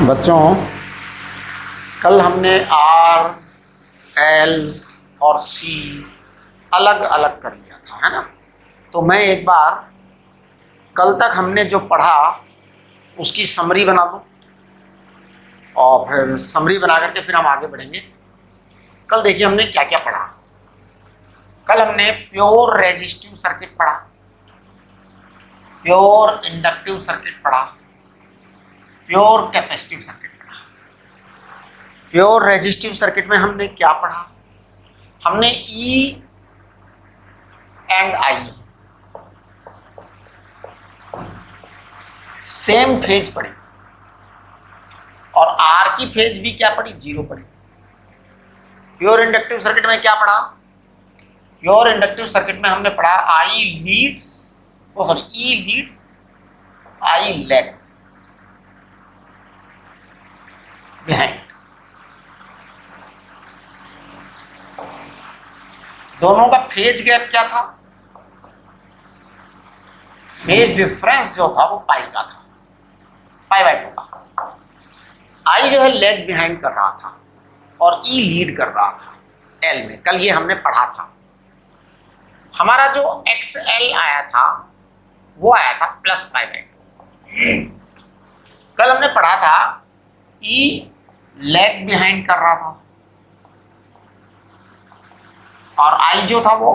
बच्चों, कल हमने आर, एल और सी अलग अलग कर लिया था, है ना। तो मैं एक बार कल तक हमने जो पढ़ा उसकी समरी बना दूं और फिर समरी बना करके फिर हम आगे बढ़ेंगे। कल देखिए हमने क्या क्या पढ़ा। कल हमने प्योर रेजिस्टिव सर्किट पढ़ा, प्योर इंडक्टिव सर्किट पढ़ा, प्योर कैपेसिटिव सर्किट पढ़ा। प्योर रेजिस्टिव सर्किट में हमने क्या पढ़ा? हमने E and I same phase पढ़ी और आर की फेज भी क्या पढ़ी? 0 पढ़ी। प्योर इंडक्टिव सर्किट में क्या पढ़ा? प्योर इंडक्टिव सर्किट में हमने पढ़ा आई लीड्स, ई लीड्स, आई लैग्स बिहाइंड। दोनों का फेज गैप क्या था? फेज डिफरेंस जो था वो पाई का था, पाई/2 का। आई जो है लेग बिहाइंड कर रहा था और ई लीड कर रहा था एल में। कल ये हमने पढ़ा था। हमारा जो एक्स एल आया था वो आया था +पाई/2। कल हमने पढ़ा था ई लेग बिहाइंड कर रहा था और आई जो था वो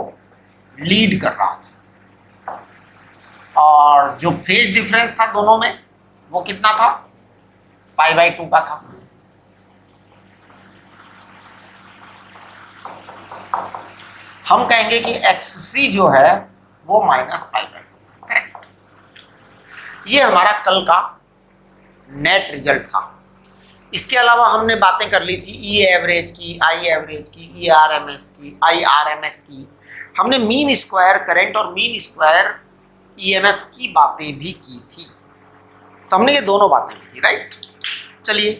लीड कर रहा था, और जो फेज डिफरेंस था दोनों में वो कितना था? पाई/2 का था। हम कहेंगे कि XC जो है वो -पाई/2, करेक्ट। ये हमारा कल का नेट रिजल्ट था। इसके अलावा हमने बातें कर ली थी ई एवरेज की, आई एवरेज की, ई RMS की, आई RMS की। हमने मीन स्क्वायर करंट और मीन स्क्वायर EMF की बातें भी की थी। तो हमने ये दोनों बातें की थी, राइट। चलिए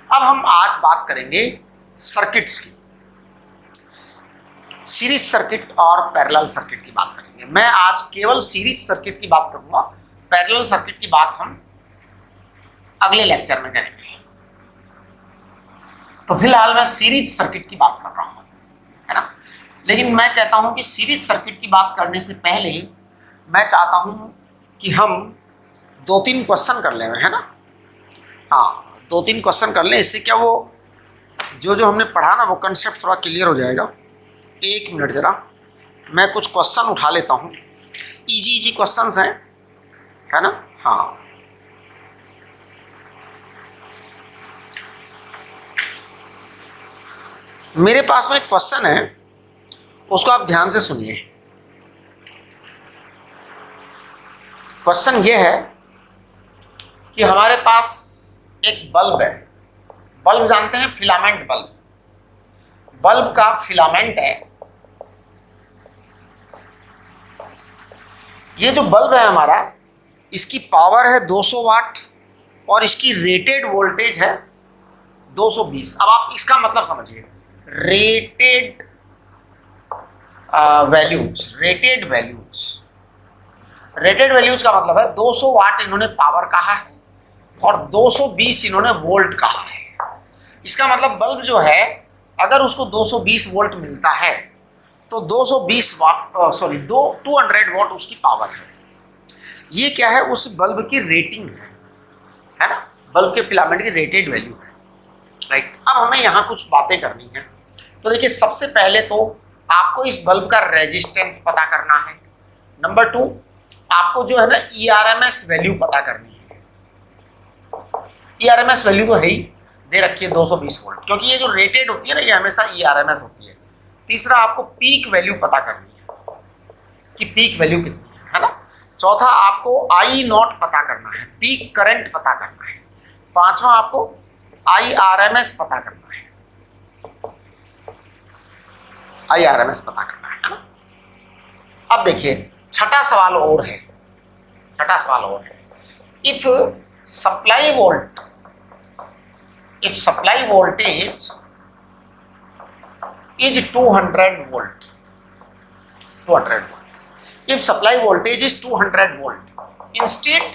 अब हम आज बात करेंगे सर्किट्स की। सीरीज सर्किट और पैरेलल सर्किट की बात करेंगे। मैं आज केवल सीरीज सर्किट की बात करूंगा, पैरेलल सर्किट की बात हम अगले लेक्चर में करेंगे। तो फिलहाल मैं सीरीज सर्किट की बात कर रहा हूं, है ना। लेकिन मैं कहता हूं कि सीरीज सर्किट की बात करने से पहले मैं चाहता हूं कि हम 2-3 क्वेश्चन कर लें, है ना। हाँ, 2-3 क्वेश्चन कर लें। इससे क्या वो जो हमने पढ़ा ना वो कंसेप्ट थोड़ा क्लियर हो जाएगा। 1 मिनट जरा मैं कुछ क्वेश्चन उठा लेता हूं। इजी क्वेश्चंस हैं, है ना। हाँ, मेरे पास में एक क्वेश्चन है, उसको आप ध्यान से सुनिए। क्वेश्चन ये है कि हमारे पास एक बल्ब है। बल्ब जानते हैं, फिलामेंट बल्ब। बल्ब का फिलामेंट है। ये जो बल्ब है हमारा, इसकी पावर है 200 वाट और इसकी रेटेड वोल्टेज है 220। अब आप इसका मतलब समझिए, रेटेड वैल्यूज का मतलब है 200 वाट इन्होंने पावर कहा है और 220 इन्होंने वोल्ट कहा है। इसका मतलब बल्ब जो है अगर उसको 220 वोल्ट मिलता है तो 220 वाट 200 वाट उसकी पावर है। ये क्या है? उस बल्ब की रेटिंग है ना। बल्ब के फिलामेंट की रेटेड वैल्यू है, राइट। अब हमें यहाँ कुछ बातें करनी है। तो देखिए, सबसे पहले तो आपको इस बल्ब का रेजिस्टेंस पता करना है। नंबर 2, आपको जो है ना ERMS वैल्यू पता करनी है। ERMS वैल्यू तो है ही, दे रखी है 220 वोल्ट, क्योंकि ये जो रेटेड होती है ना ये हमेशा ERMS होती है। तीसरा, आपको पीक वैल्यू पता करनी है कि पीक वैल्यू कितनी है ना। चौथा, आपको I0 पता करना है, पीक करंट पता करना है। पांचवा, आपको IRMS पता करना है, IRMS पता करना है ना। अब देखिए, छठा सवाल और है। If supply voltage is 200 volt. If supply voltage is 200 volt, instead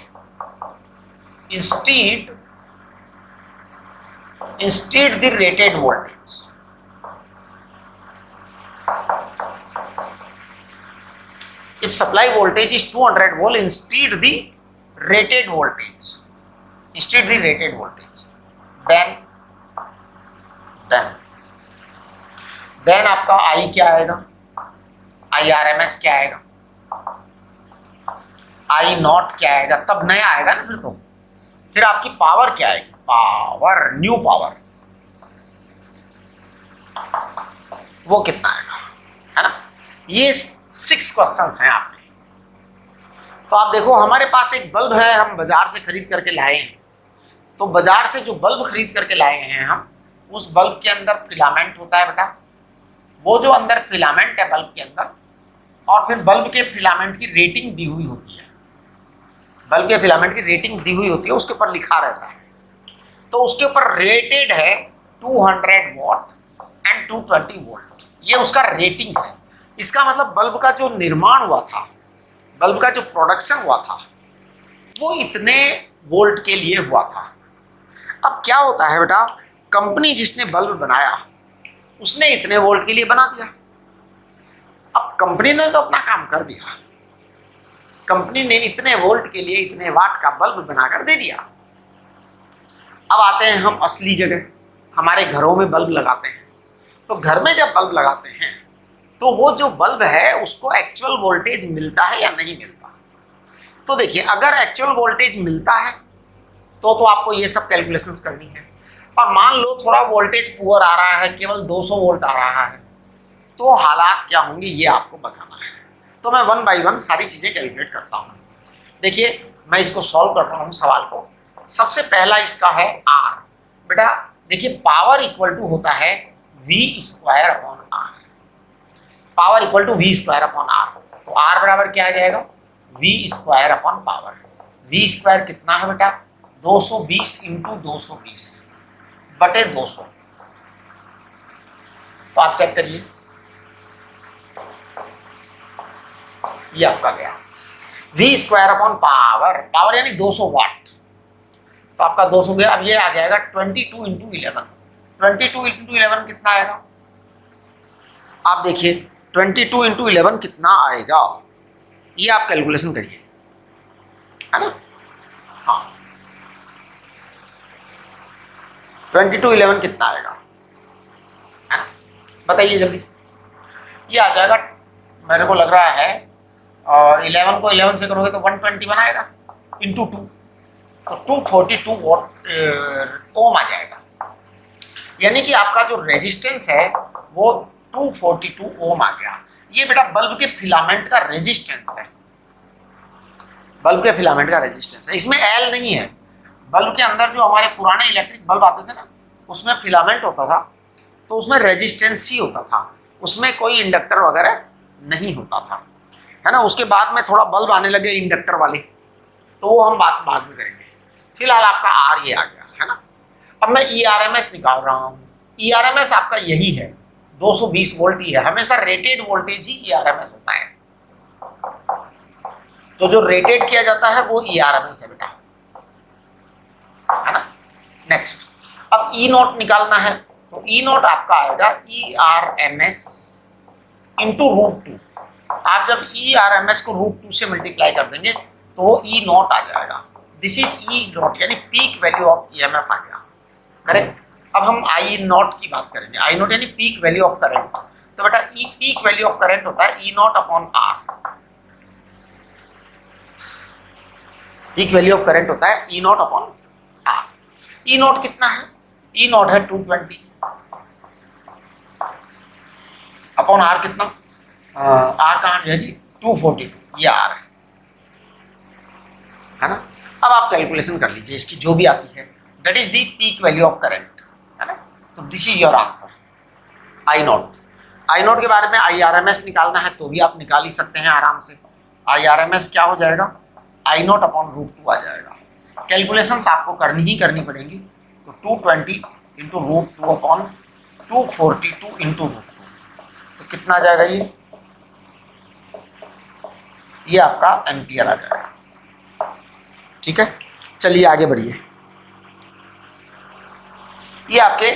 instead the rated voltage. If supply voltage is 200 volt, instead the rated voltage, then आपका I क्या आएगा, IRMS क्या आएगा, I नॉट क्या आएगा, तब नया आएगा ना फिर आपकी पावर क्या आएगी, पावर, न्यू पावर, वो कितना आएगा, है ना। ये 6 क्वेश्चंस हैं आपने। तो आप देखो हमारे पास एक बल्ब है, हम बाजार से खरीद करके लाए हैं। तो बाजार से जो बल्ब खरीद करके लाए हैं हम, उस बल्ब के अंदर फिलामेंट होता है बेटा, वो जो अंदर फिलामेंट है बल्ब के अंदर, और फिर बल्ब के फिलामेंट की रेटिंग दी हुई होती है, बल्ब के फिलामेंट की रेटिंग दी हुई होती है, उसके ऊपर लिखा रहता है। तो उसके ऊपर रेटेड है 200 वॉट एंड 220 वोल्ट, ये उसका रेटिंग है। इसका मतलब बल्ब का जो निर्माण हुआ था, बल्ब का जो प्रोडक्शन हुआ था, वो इतने वोल्ट के लिए हुआ था। अब क्या होता है बेटा, कंपनी जिसने बल्ब बनाया उसने इतने वोल्ट के लिए बना दिया। अब कंपनी ने तो अपना काम कर दिया, कंपनी ने इतने वोल्ट के लिए इतने वाट का बल्ब बनाकर दे दिया। अब आते हैं हम असली जगह, हमारे घरों में बल्ब लगाते हैं। तो घर में जब बल्ब लगाते हैं तो वो जो बल्ब है उसको एक्चुअल वोल्टेज मिलता है या नहीं मिलता। तो देखिए, अगर एक्चुअल वोल्टेज मिलता है तो आपको ये सब कैलकुलेशंस करनी है। और मान लो थोड़ा वोल्टेज पुअर आ रहा है, केवल 200 वोल्ट आ रहा है, तो हालात क्या होंगे ये आपको बताना है। तो मैं 1 बाय 1 सारी चीज़ें कैलकुलेट करता हूँ। देखिए, मैं इसको सॉल्व कर रहा हूँ सवाल को। सबसे पहला इसका है R। बेटा देखिए, पावर इक्वल टू होता है V² upon R, power equal to V² upon R। तो R बराबर क्या आ जाएगा, V² अपॉन पावर। V² कितना है बेटा, 220 इंटू 220 बटे 200। तो आप चेक करिए, ये आपका गया V² अपॉन पावर, पावर यानी 200 वाट। तो आपका 200 गया। अब ये आ जाएगा 22 इंटू 11। 22 इंटू 11 कितना आएगा, आप देखिए 22 इंटू 11 कितना आएगा, ये आप कैलकुलेशन करिए, है ना। हाँ, 22 11 कितना आएगा, है ना, बताइए जल्दी से। ये आ जाएगा, मेरे को लग रहा है 11 को 11 से करोगे तो 121 आएगा इंटू 2, तो 242 वॉट ओम आ जाएगा। यानी कि आपका जो रेजिस्टेंस है वो 242 ओम आ गया। ये बेटा बल्ब के फिलामेंट का रेजिस्टेंस है, बल्ब के फिलामेंट का रेजिस्टेंस है। इसमें एल नहीं है। बल्ब के अंदर जो हमारे पुराने इलेक्ट्रिक बल्ब आते थे ना, उसमें फिलामेंट होता था, तो उसमें रेजिस्टेंस ही होता था, उसमें कोई इंडक्टर वगैरह नहीं होता था, है ना। उसके बाद में थोड़ा बल्ब आने लगे इंडक्टर वाले, तो वो हम बात बाद में करेंगे। फिलहाल आपका आर ये आ गया, है ना। अब मैं ERMS निकाल रहा हूँ। ERMS आपका यही है, 220 वोल्ट ही है। हमेशा रेटेड वोल्टेज ही ERMS होता है। तो जो रेटेड किया जाता है वो ERMS है बेटा, है ना। नेक्स्ट, अब E नॉट निकालना है। तो E नॉट आपका आएगा ERMS इंटू √2। आप जब ERMS को √2 से मल्टीप्लाई कर देंगे तो वो E नॉट आ जाएगा। दिस इज E नॉट, यानी पीक वैल्यू ऑफ EMF आ गया, करेक्ट। अब हम I नॉट की बात करेंगे। I नॉट यानी पीक वैल्यू ऑफ करंट। तो बेटा E peak value of current होता है E not upon R। Peak value of current होता है E not upon R। E not कितना है, E नॉट है 220 अपॉन R कितना, R कहाँ गया जी, 242, ये R है ना। अब आप कैलकुलेशन कर लीजिए इसकी जो भी आती है, that is the peak value of current, है ना। तो this is your answer, I not. I not के बारे में IRMS निकालना है तो भी आप निकाल ही सकते हैं आराम से। IRMS क्या हो जाएगा, I नॉट अपॉन √2 आ जाएगा। कैलकुलेशंस आपको करनी ही करनी पड़ेंगी। तो 220 इंटू √2 अपॉन 242 इंटू √2, तो कितना आ जाएगा ये आपका एम्पियर आ जाएगा। ठीक है, चलिए आगे बढ़िए। ये आपके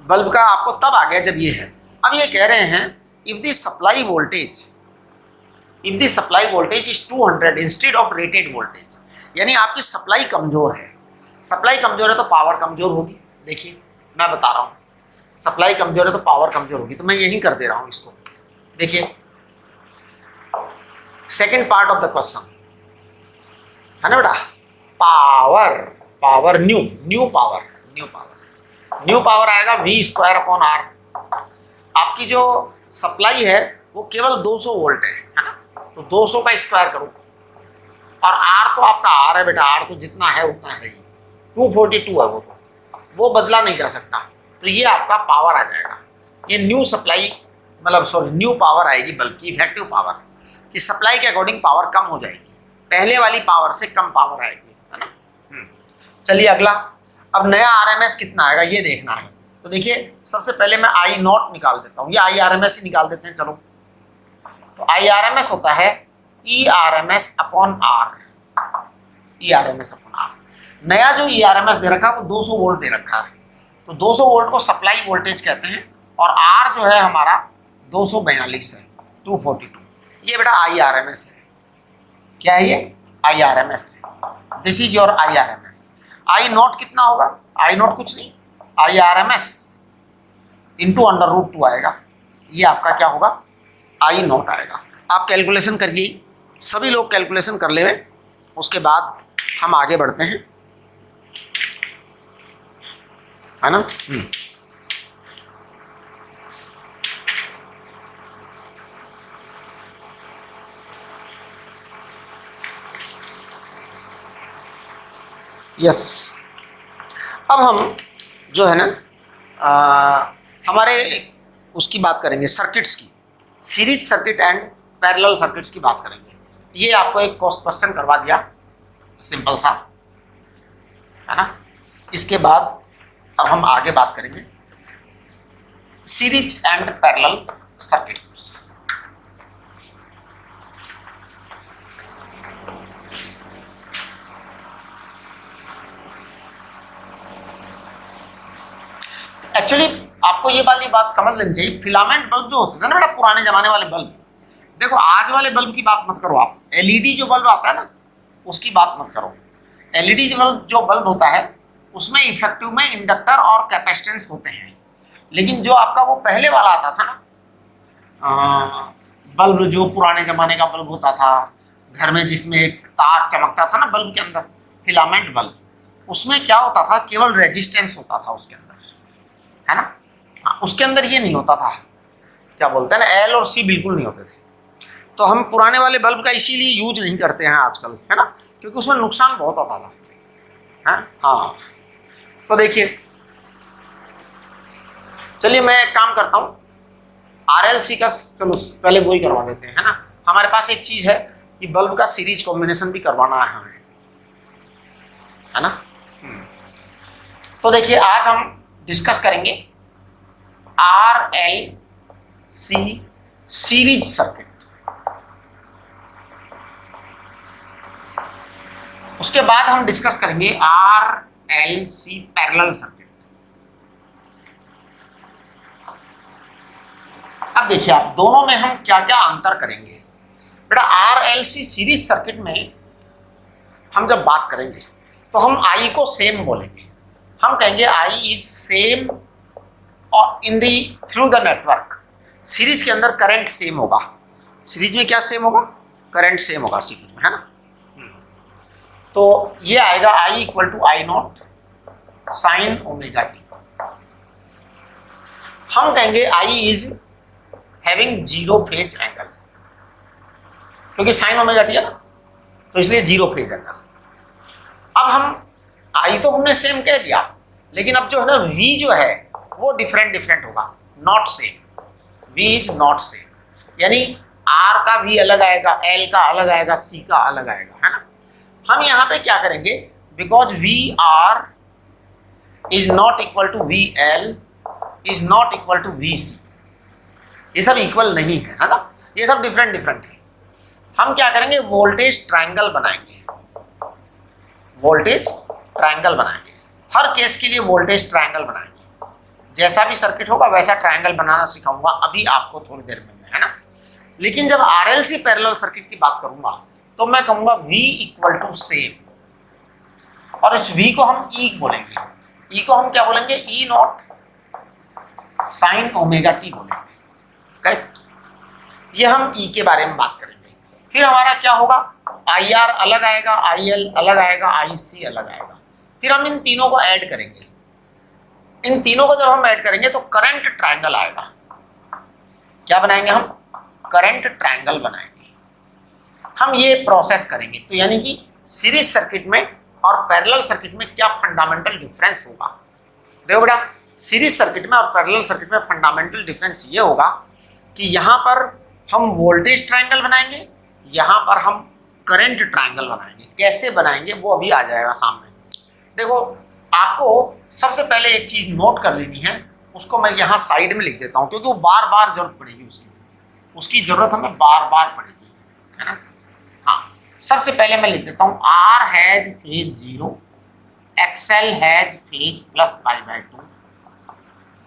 बल्ब का आपको तब आ गया जब ये है। अब ये कह रहे हैं if the supply voltage is 200 instead of rated voltage, यानी आपकी सप्लाई कमजोर है। सप्लाई कमजोर है तो पावर कमजोर होगी। देखिए मैं बता रहा हूँ, सप्लाई कमजोर है तो पावर कमजोर होगी, तो मैं यही कर दे रहा हूँ इसको। देखिए second part of the question है ना बेटा, पावर न्यू पावर आएगा V²/R। आपकी जो सप्लाई है वो केवल 200 वोल्ट है ना, तो 200 का स्क्वायर करो, और R तो आपका R है बेटा, R तो जितना है उतना है ही, 242 है वो बदला नहीं जा सकता, तो ये आपका पावर आ जाएगा। ये न्यू सप्लाई न्यू पावर आएगी बल्ब की, इफेक्टिव पावर कि सप्लाई के अकॉर्डिंग पावर कम हो जाएगी, पहले वाली पावर से कम पावर आएगी, है ना। चलिए अगला, अब नया RMS कितना आएगा ये देखना है। तो देखिए सबसे पहले मैं I0 निकाल देता हूँ, या IRMS ही निकाल देते हैं चलो। तो IRMS होता है ERMS/R। नया जो ERMS दे रखा है वो 200 वोल्ट दे रखा है, तो 200 वोल्ट को सप्लाई वोल्टेज कहते हैं, और R जो है हमारा 242 है, 242। ये बेटा IRMS है। क्या है ये? IRMS है। This is your IRMS। I0 कितना होगा? I0 कुछ नहीं, IRMS इंटू √2 आएगा, ये आपका क्या होगा? I0 आएगा। आप कैलकुलेशन करिए, सभी लोग कैलकुलेशन कर ले, उसके बाद हम आगे बढ़ते हैं, है ना। यस, अब हम जो है ना हमारे उसकी बात करेंगे, सर्किट्स की, series circuit and parallel circuits की बात करेंगे। ये आपको एक क्वेश्चन करवा दिया सिंपल सा, है ना। इसके बाद अब हम आगे बात करेंगे series and parallel circuits. Actually आपको ये वाली बात समझ लेनी चाहिए, फिलामेंट बल्ब जो होते थे ना बेटा, पुराने जमाने वाले बल्ब, देखो आज वाले बल्ब की बात मत करो आप, एलईडी जो बल्ब आता है ना उसकी बात मत करो। एलईडी जो बल्ब होता है उसमें इफेक्टिव में इंडक्टर और कैपेसिटेंस होते हैं, लेकिन जो आपका वो पहले वाला आता था ना बल्ब, जो पुराने जमाने का बल्ब होता था घर में, जिसमें एक तार चमकता था ना बल्ब के अंदर, फिलामेंट बल्ब, उसमें क्या होता था, केवल रेजिस्टेंस होता था उसके अंदर, है ना। उसके अंदर ये नहीं होता था, क्या बोलते हैं ना, L और C बिल्कुल नहीं होते थे। तो हम पुराने वाले बल्ब का इसीलिए यूज नहीं करते हैं आजकल, है ना, क्योंकि उसमें नुकसान बहुत होता था, है। हाँ, तो देखिए चलिए मैं एक काम करता हूँ, RLC का चलो पहले वो ही करवा देते हैं, है ना। हमारे पास एक चीज है कि बल्ब का सीरीज कॉम्बिनेशन भी करवाना है हमें, है ना। तो देखिए आज हम डिस्कस करेंगे RLC सीरीज सर्किट, उसके बाद हम डिस्कस करेंगे RLC पैरेलल सर्किट। अब देखिए आप दोनों में हम क्या क्या अंतर करेंगे बेटा। RLC सीरीज सर्किट में हम जब बात करेंगे तो हम I को सेम बोलेंगे, हम कहेंगे I इज सेम और इन the through the network. Series के अंदर करंट सेम होगा, सीरीज में क्या सेम होगा, करंट सेम होगा सीरीज में, है ना। तो ये आएगा I = I0 sin ω t। हम कहेंगे I is having 0 phase angle, क्योंकि sin ω t है ना, तो इसलिए 0 फेज एंगल। अब हम I तो हमने सेम कह दिया, लेकिन अब जो है ना V जो है वो डिफरेंट होगा, not same, V is not same, यानी R का V अलग आएगा, L का अलग आएगा, C का अलग आएगा, है ना। हम यहाँ पे क्या करेंगे, because VR is not equal to VL is not equal to VC, ये सब इक्वल नहीं है ना, ये सब डिफरेंट है। हम क्या करेंगे, वोल्टेज ट्रायंगल बनाएंगे, वोल्टेज ट्रायंगल बनाएंगे, हर केस के लिए वोल्टेज ट्रायंगल बनाएंगे। जैसा भी सर्किट होगा वैसा ट्रायंगल बनाना सिखाऊंगा अभी आपको थोड़ी देर में, है ना। लेकिन जब आरएलसी पैरेलल सर्किट की बात करूंगा तो मैं कहूंगा V इक्वल टू सेम, और इस V को हम E बोलेंगे। E को हम क्या बोलेंगे? E naught sine omega T बोलेंगे, करेक्ट। ये हम E के बारे में बात करेंगे। फिर हमारा क्या होगा? IR अलग आएगा, IL अलग आएगा, IC अलग आएगा। फिर हम इन तीनों को ऐड करेंगे। इन तीनों को जब हम ऐड करेंगे तो करंट ट्रायंगल आएगा। क्या बनाएंगे हम? करंट ट्रायंगल बनाएंगे। हम ये प्रोसेस करेंगे। तो यानी कि सीरीज सर्किट में और पैरेलल सर्किट में क्या फंडामेंटल डिफरेंस होगा? देखो बेटा, सीरीज सर्किट में और पैरेलल सर्किट में फंडामेंटल डिफरेंस ये होगा कि यहाँ पर हम वोल्टेज ट्रायंगल बनाएंगे, यहाँ पर हम करंट ट्रायंगल बनाएंगे। कैसे बनाएंगे वो अभी आ जाएगा सामने। देखो, आपको सबसे पहले एक चीज नोट कर लेनी है, उसको मैं यहाँ साइड में लिख देता हूँ क्योंकि वो बार बार जरूरत पड़ेगी, उसकी जरूरत हमें बार बार पड़ेगी, है ना। हाँ, सबसे पहले मैं लिख देता हूँ R has phase 0, XL has phase plus π/2,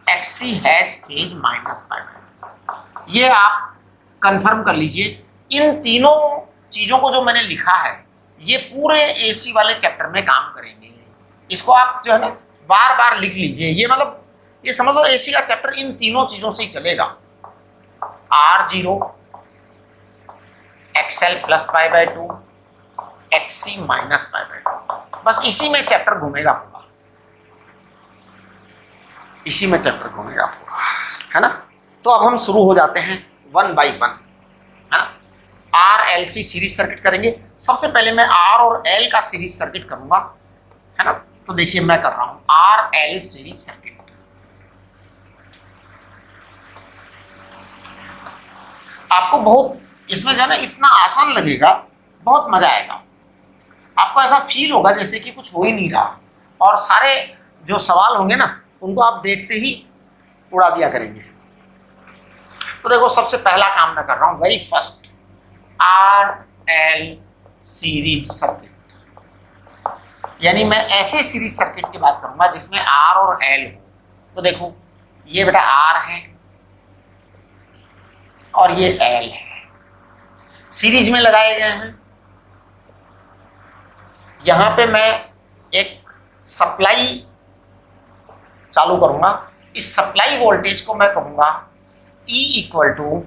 XC has phase minus π/2। ये आप कंफर्म कर लीजिए। इन तीनों चीजों को जो मैंने लिखा है ये पूरे AC वाले चैप्टर में काम करेंगे। इसको आप जो है ना बार बार लिख लीजिए। ये मतलब ये समझ लो AC का चैप्टर इन तीनों चीजों से ही चलेगा। R0, XL plus π/2, XC minus π/2, बस इसी में चैप्टर घूमेगा पूरा, इसी में चैप्टर घूमेगा पूरा, है ना। तो अब हम शुरू हो जाते हैं 1 बाई 1, है ना। RLC सीरीज सर्किट करेंगे। सबसे पहले मैं R और L का सीरीज सर्किट करूंगा, है ना। तो देखिए मैं कर रहा हूं RL सीरीज सर्किट। आपको बहुत इसमें जो है ना इतना आसान लगेगा, बहुत मजा आएगा। आपको ऐसा फील होगा जैसे कि कुछ हो ही नहीं रहा, और सारे जो सवाल होंगे ना उनको आप देखते ही उड़ा दिया करेंगे। तो देखो, सबसे पहला काम मैं कर रहा हूं, very first RL series circuit. यानी मैं ऐसे सीरीज सर्किट की बात करूंगा जिसमें R और L हो। तो देखो, ये बेटा R है और ये L है, सीरीज में लगाए गए हैं। यहां पे मैं एक सप्लाई चालू करूंगा। इस सप्लाई वोल्टेज को मैं कहूंगा E equal to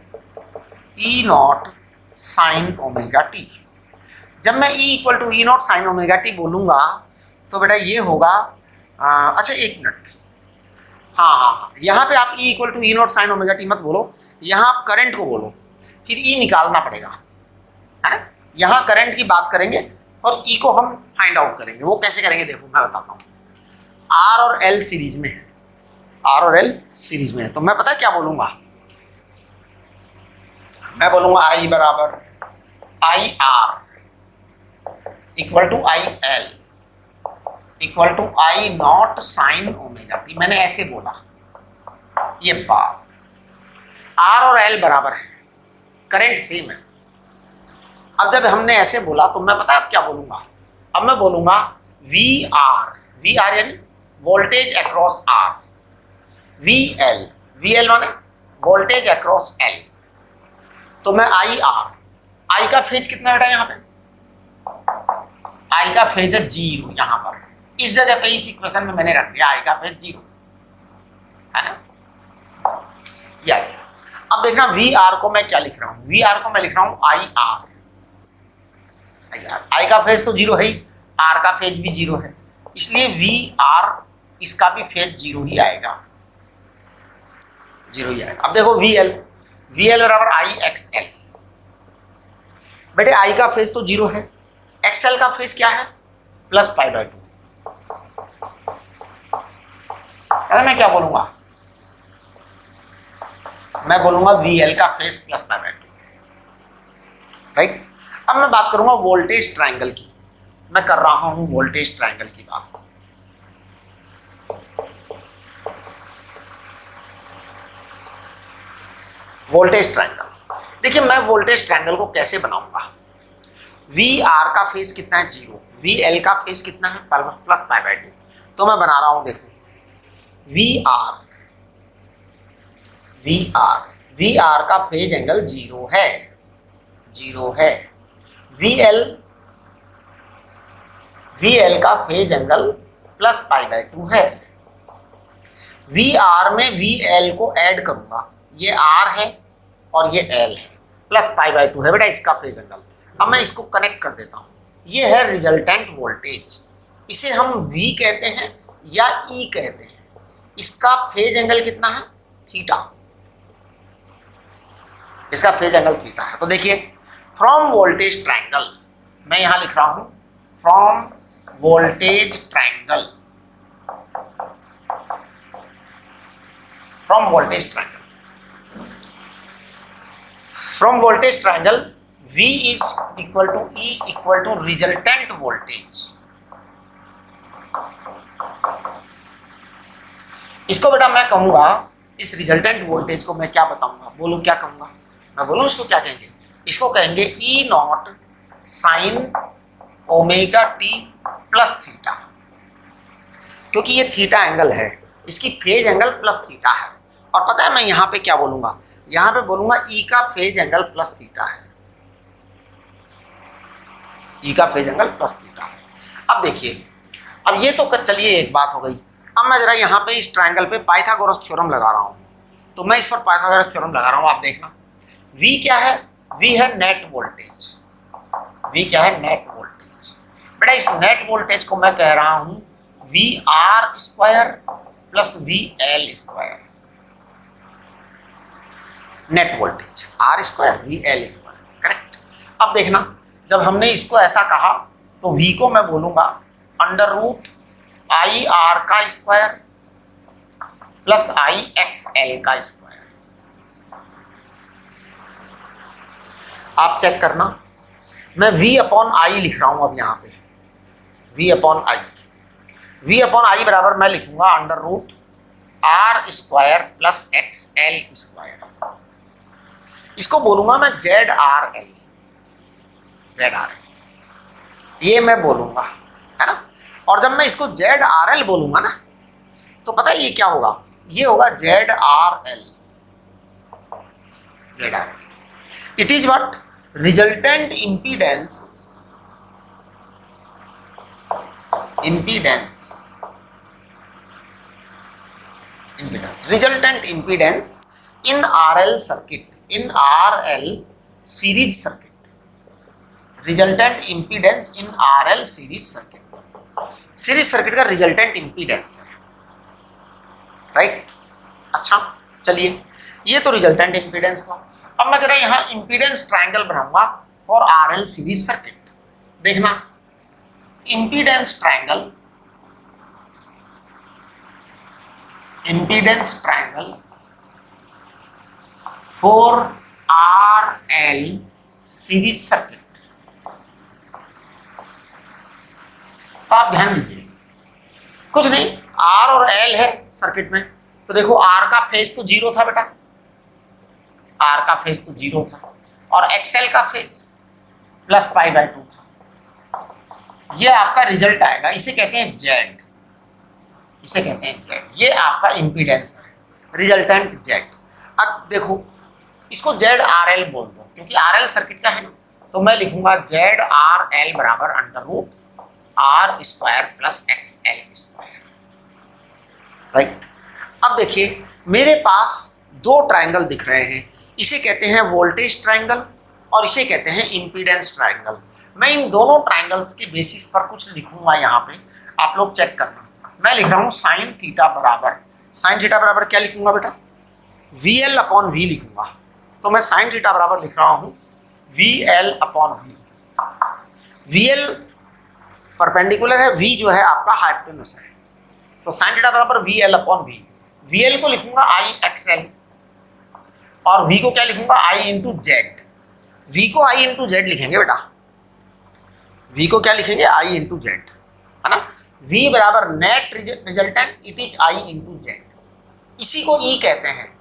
E naught sine omega T. जब मैं E equal to E naught sine omega T बोलूंगा तो बेटा ये होगा, अच्छा एक मिनट, हाँ, यहाँ पे आप E equal to E naught sine omega T मत बोलो, यहाँ आप करंट को बोलो, फिर E निकालना पड़ेगा, है ना। यहाँ करंट की बात करेंगे और E को हम फाइंड आउट करेंगे। वो कैसे करेंगे देखो मैं बताता हूँ। R और L सीरीज में है, R और L सीरीज में है, तो मैं पता क्या बोलूँगा? मैं बोलूँगा I बराबर IR equal to IL equal to I naught sine omega T. मैंने ऐसे बोला, ये बात। R और L बराबर है, करंट सेम है। अब जब हमने ऐसे बोला तो मैं पता अब क्या बोलूंगा? अब मैं बोलूंगा VR यानी वोल्टेज अक्रॉस R, VL माने वोल्टेज अक्रॉस L। तो मैं I का फेज कितना बेटा? यहाँ पे I का फेज है 0, यहाँ पर इस जगह पे इस इक्वेशन में मैंने रख दिया I का फेज 0, है ना। या अब देखना VR को मैं क्या लिख रहा हूँ? VR को मैं लिख रहा हूँ IR। I का फेज तो 0 है ही, R का फेज भी 0 है, इसलिए VR इसका भी फेज 0 ही आएगा, 0 ही आएगा। अब देखो VL बराबर IXL। बेटे I का फेज तो 0 है, XL का फेज क्या है? प्लस π/2। मैं क्या बोलूंगा? मैं बोलूंगा VL का फेज प्लस π/2, राइट। अब मैं बात करूंगा वोल्टेज ट्रायंगल की। मैं कर रहा हूं वोल्टेज ट्रायंगल की बात। वोल्टेज ट्रायंगल, देखिए मैं वोल्टेज ट्रायंगल को कैसे बनाऊंगा? VR का फेज कितना है? 0। VL का फेज कितना है? प्लस π/2। तो मैं बना रहा हूं, देखो VR वी आर का फेज एंगल 0 है, 0 है। वी एल का फेज एंगल प्लस π/2 है। वी आर में वी एल को ऐड करूंगा, ये आर है और ये एल है, प्लस π/2 है बेटा इसका फेज एंगल। अब मैं इसको कनेक्ट कर देता हूं, ये है रिजल्टेंट वोल्टेज, इसे हम V कहते हैं या E कहते हैं। इसका फेज एंगल कितना है? थीटा, इसका फेज एंगल थीटा है। तो देखिए फ्रॉम वोल्टेज ट्रायंगल, मैं यहां लिख रहा हूं from voltage triangle, from voltage triangle, from voltage triangle V is equal to E equal to resultant voltage. इसको बेटा मैं कहूंगा, इस रिजल्टेंट वोल्टेज को मैं क्या बताऊंगा, बोलूं क्या कहूंगा, मैं बोलूं इसको क्या कहेंगे, इसको कहेंगे E0 sine omega T plus theta, क्योंकि ये थीटा एंगल है, इसकी फेज एंगल प्लस थीटा है। और पता है मैं यहाँ पे क्या बोलूंगा, यहाँ पे बोलूंगा E का फेज एंगल प्लस थीटा है, E का फेज एंगल प्लस थीटा है। अब देखिए, अब ये तो चलिए एक बात हो गई। अब मैं जरा यहाँ पे इस ट्रायंगल पे पाइथागोरस थ्योरम लगा रहा हूँ, तो मैं इस पर पाइथागोरस थ्योरम लगा रहा हूँ, आप देखना। V क्या है? V है नेट वोल्टेज, V क्या है? Net voltage. बेटा इस नेट वोल्टेज को मैं कह रहा हूँ VR² plus VL², net voltage R² VL², correct. अब देखना, जब हमने इसको ऐसा कहा तो V को मैं बोलूंगा √IR का स्क्वायर प्लस IXL का स्क्वायर। आप चेक करना, मैं V/I लिख रहा हूं अब यहाँ पे, V/I बराबर मैं लिखूंगा √R² प्लस XL²। इसको बोलूंगा मैं ZRL, ये मैं बोलूंगा, है ना। और जब मैं इसको ZRL बोलूंगा ना, तो पता है ये क्या होगा, ये होगा ZRL। It is what? Resultant impedance, resultant impedance in RL circuit, in RL series circuit, resultant impedance in RL series circuit, series circuit का रिजल्टेंट इम्पीडेंस है, राइट। अच्छा चलिए, ये तो रिजल्टेंट इम्पीडेंस था। अब मैं जरा यहाँ इम्पीडेंस ट्रायंगल बनाऊंगा फॉर RL सीरीज सर्किट। देखना, impedance triangle, impedance triangle for RL series circuit. तो आप ध्यान दीजिए, कुछ नहीं, R और L है सर्किट में, तो देखो R का फेज तो 0 था बेटा, R का फेज तो 0 था, और XL का फेज प्लस π/2 था। ये आपका रिजल्ट आएगा, इसे कहते हैं Z, इसे कहते हैं Z। ये आपका इम्पीडेंस है, रिजल्टेंट Z। अब देखो, इसको ZRL बोल दो, क्योंकि RL सर्किट का है ना, तो मैं लिखूंगा ZRL बराबर √R² प्लस XL², राइट। अब देखिए, मेरे पास दो ट्रायंगल दिख रहे हैं, इसे कहते हैं वोल्टेज ट्रायंगल और इसे कहते हैं इम्पीडेंस ट्रायंगल। मैं इन दोनों ट्रायंगल्स के बेसिस पर कुछ लिखूंगा यहाँ पे, आप लोग चेक करना। मैं लिख रहा हूँ साइन थीटा बराबर क्या लिखूंगा बेटा? VL/V लिखूंगा। तो मैं साइन थीटा बराबर लिख रहा हूँ VL/V। VL परपेंडिकुलर है, V जो है आपका हाइपोटेनस है, तो साइन थीटा बराबर VL/V। VL को लिखूंगा IXL और V को क्या लिखूंगा I/Z। V को I/Z लिखेंगे बेटा, V को क्या लिखेंगे I/Z, है ना। V बराबर net resultant, it is I/Z। इसी को E कहते हैं,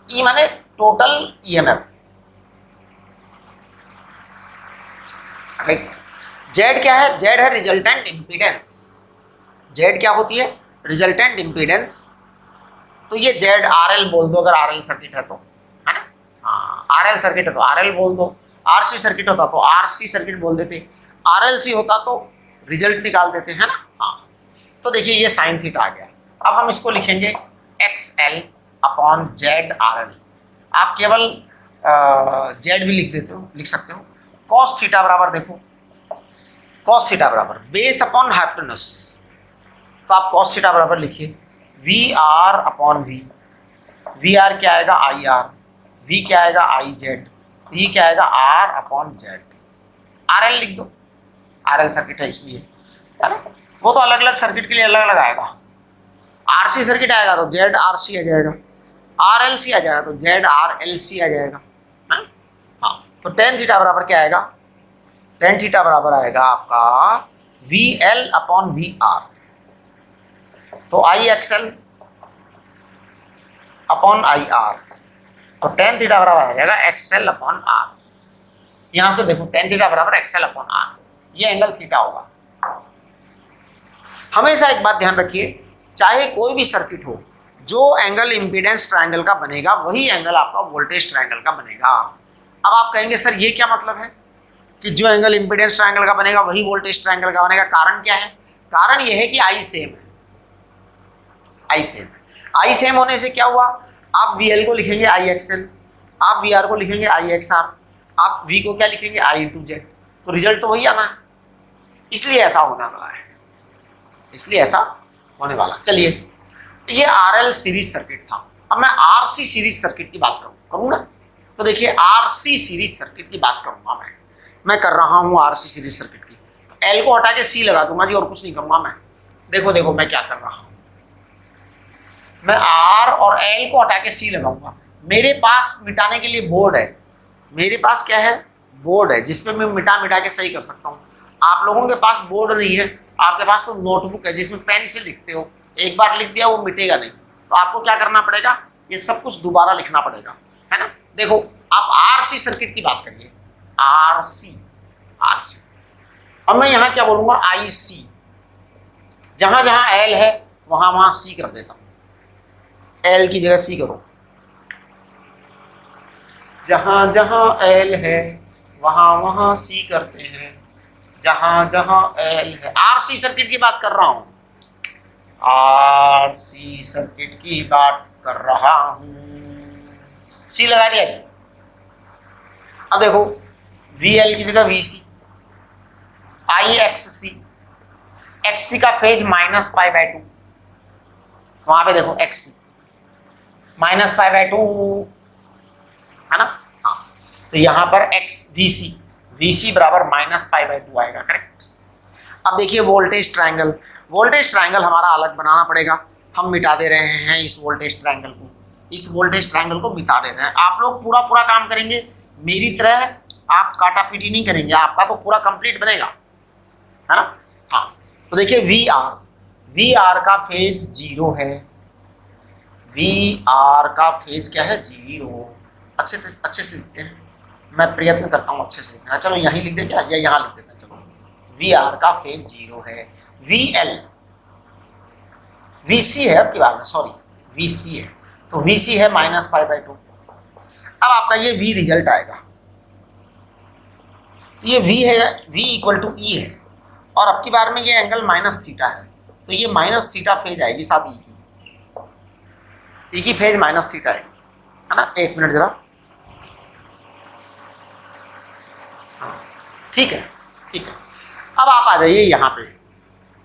E माने टोटल EMF, राइट। Z क्या है? Z है रिजल्टेंट इम्पीडेंस। Z क्या होती है? रिजल्टेंट इम्पीडेंस तो ये जेड आर एल बोल दो, अगर आर एल सर्किट है तो, है ना। हाँ, आर एल सर्किट है तो आर एल बोल दो, आर सी सर्किट होता तो आर सी सर्किट बोल देते, आर एल सी होता तो रिजल्ट निकाल देते, है ना। हाँ, तो देखिए ये साइन थीटा आ गया। अब हम इसको लिखेंगे x L upon Z R L. आप केवल जेड भी लिख देते हो, लिख सकते हो। कॉस थीटा बराबर, देखो कॉस थीटा बराबर बेस अपॉन हाइपोटेनस, तो आप कॉस थीटा बराबर लिखिए V R upon V. V R क्या आएगा, आई आर, वी क्या आएगा, आई जेड, तो ये क्या आएगा, R upon Z. R L लिख दो, आर एल सर्किट है इसलिए, है ना। वो तो अलग अलग सर्किट के लिए अलग अलग आएगा। आर सी सर्किट आएगा तो जेड आर सी आ जाएगा, आर एल सी आ जाएगा तो जेड आर एल सी आ जाएगा, है? हाँ, तो टेन थीटा बराबर क्या आएगा, टेन थीटा बराबर आएगा आपका V L upon V R. तो I X L upon I R, तो टेन थीटा बराबर आ जाएगा एक्स एल अपॉन आर। यहां से देखो टेन थीटा बराबर एक्स एल अपॉन आर, ये एंगल थीटा होगा। हमेशा एक बात ध्यान रखिए, चाहे कोई भी सर्किट हो, जो एंगल इंपीडेंस ट्रायंगल का बनेगा वही एंगल आपका वोल्टेज ट्रायंगल का बनेगा। अब आप कहेंगे सर ये क्या मतलब है कि जो एंगल इंपीडेंस ट्रायंगल का बनेगा वही वोल्टेज ट्रायंगल का बनेगा? कारण क्या है? कारण यह है कि आई सेम है, आई सेम है। आई सेम होने से क्या हुआ, आप वी एल को लिखेंगे आई एक्स एल, आप वी आर को लिखेंगे आई एक्स आर, आप वी को क्या लिखेंगे, आई इंटू जेड, तो रिजल्ट तो वही आना है। इसलिए ऐसा होने वाला है, इसलिए ऐसा होने वाला। चलिए, ये आर एल सीरीज सर्किट था। अब मैं आर सी सीरीज सर्किट की बात करूँ ना, तो देखिए आर सी सीरीज सर्किट की बात करूंगा मैं कर रहा हूँ आर सी सीरीज सर्किट की। तो एल को हटा के सी लगा दूंगा जी, और कुछ नहीं करूंगा मैं। देखो देखो मैं क्या कर रहा हूँ, मैं आर और एल को हटा के सी लगाऊंगा। मेरे पास मिटाने के लिए बोर्ड है, मेरे पास क्या है, बोर्ड है जिसमें मैं मिटा मिटा के सही कर सकता हूँ। आप लोगों के पास बोर्ड नहीं है, आपके पास तो नोटबुक है जिसमें पेन से लिखते हो, एक बार लिख दिया वो मिटेगा नहीं, तो आपको क्या करना पड़ेगा, ये सब कुछ दोबारा लिखना पड़ेगा, है ना। देखो आप आर सी सर्किट की बात करिए, आर सी, आर सी। अब मैं यहाँ क्या बोलूंगा, आई सी। जहां जहां एल है वहां वहां सी कर देता हूं, एल की जगह सी करो। जहां जहां एल है वहां वहां सी करते हैं, जहां जहां एल है। आर सी सर्किट की बात कर रहा हूं, आर सी सर्किट की बात कर रहा हूं। सी लगा दिया जी। अब देखो वी एल की जगह V C, I X C, X C का phase minus pi by two, वहां पे देखो X C minus pi by two, है ना। हाँ, तो यहां पर एक्स वी सी बराबर माइनस पाई बाय टू आएगा, करेक्ट। अब देखिए वोल्टेज ट्रायंगल, वोल्टेज ट्रायंगल हमारा अलग बनाना पड़ेगा। हम मिटा दे रहे हैं इस वोल्टेज ट्रायंगल को, इस वोल्टेज ट्रायंगल को मिटा दे रहे हैं। आप लोग पूरा पूरा काम करेंगे, मेरी तरह आप काटा पीटी नहीं करेंगे, आपका तो पूरा कंप्लीट बनेगा, है ना। हाँ, तो देखिए वी आर का फेज जीरो है, वी आर का फेज क्या है, जीरो। अच्छे से लिखते हैं, मैं प्रयत्न करता हूँ अच्छे से लिखना। चलो यहीं लिख दें क्या, या यहाँ लिख देते हैं। चलो वी आर का फेज जीरो है, वी एल वी सी है, अब की बात में सॉरी वी सी है, तो वी सी है माइनस पाई बाय टू। अब आपका ये वी रिजल्ट आएगा, तो ये वी है, वी इक्वल टू ई है, और अब की बार में ये एंगल माइनस थीटा है, तो ये माइनस थीटा फेज आएगी साहब, ई की फेज माइनस थीटा है ना। एक मिनट जरा, ठीक है ठीक है। अब आप आ जाइए यहाँ पे,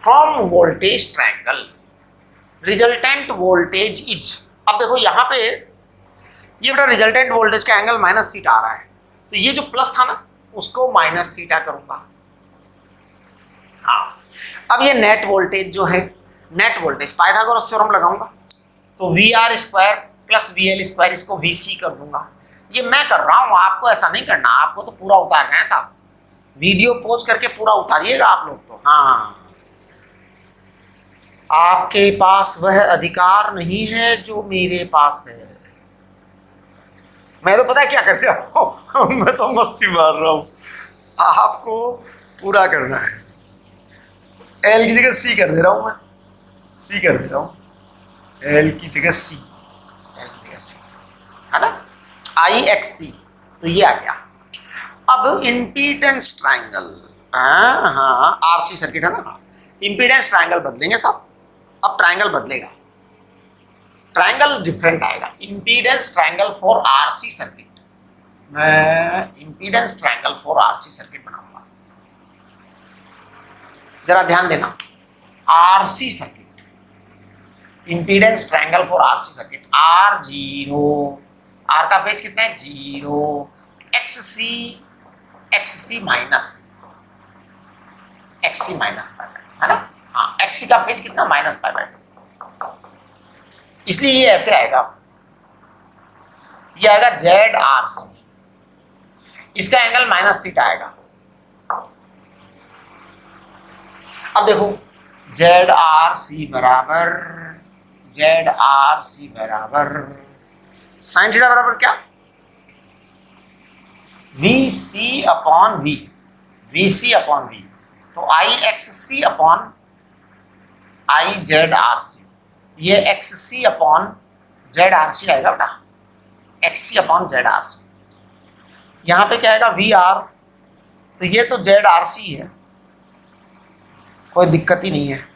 from voltage triangle resultant voltage is. अब देखो यहाँ पे ये बेटा रिजल्टेंट वोल्टेज का एंगल माइनस थीटा आ रहा है, तो ये जो प्लस था ना उसको माइनस थीटा करूंगा। हाँ, अब ये नेट वोल्टेज जो है, नेट वोल्टेज पाइथागोरस थ्योरम लगाऊंगा, तो V R square plus V L square, इसको वी सी कर दूंगा। ये मैं कर रहा हूँ, आपको ऐसा नहीं करना, आपको तो पूरा उतारना है साहब, वीडियो पोज करके पूरा उतारिएगा आप लोग तो। हाँ, आपके पास वह अधिकार नहीं है जो मेरे पास है। मैं तो पता है क्या कर रहा हूँ मैं तो मस्ती मार रहा हूँ, आपको पूरा करना है। एल की जगह सी कर दे रहा हूँ मैं, सी कर दे रहा हूँ, एल की जगह सी। आई एक्स सी, तो ये आ गया। अब इम्पीडेंस ट्रायंगल, हाँ आरसी सर्किट है ना, इम्पीडेंस ट्रायंगल बदलेंगे साहब। अब ट्रायंगल बदलेगा, ट्रायंगल डिफरेंट आएगा। Impedance triangle for RC circuit, मैं impedance triangle for RC circuit बनाऊंगा। जरा ध्यान देना, RC circuit, impedance triangle for RC circuit, R zero, R का फेज कितना है 0, एक्ससी माइनस पाई, है ना, हाँ एक्ससी का फेज कितना -π/2, इसलिए ये ऐसे आएगा, ये आएगा जेड आर सी, इसका एंगल -θ आएगा। अब देखो जेड आर सी बराबर साइन थीटा बराबर क्या, VC अपॉन V, तो I X C upon I Z R C, ये X C upon Z R C आएगा बेटा, X C upon Z R C. यहाँ पे क्या आएगा VR, तो ये तो जेड आर सी है, कोई दिक्कत ही नहीं है।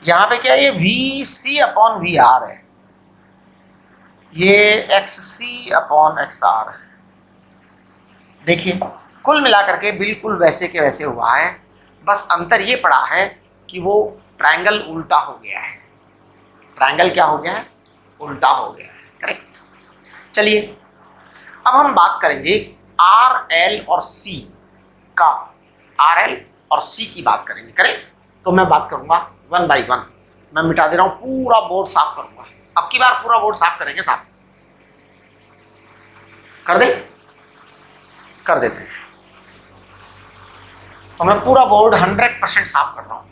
यहाँ पे क्या है, ये VC अपॉन VR है, ये XC अपॉन XR है। देखिए कुल मिलाकर के बिल्कुल वैसे के वैसे हुआ है, बस अंतर ये पड़ा है कि वो ट्रायंगल उल्टा हो गया है। ट्रायंगल क्या हो गया है, उल्टा हो गया है, करेक्ट। चलिए अब हम बात करेंगे RL और C का, RL और C की बात करेंगे, करें तो मैं बात करूंगा 1 बाई 1, मैं मिटा दे रहा हूं, पूरा बोर्ड साफ करूंगा। अब की बार पूरा बोर्ड साफ करेंगे साहब, कर देते हैं, तो मैं पूरा बोर्ड 100% साफ कर रहा हूं।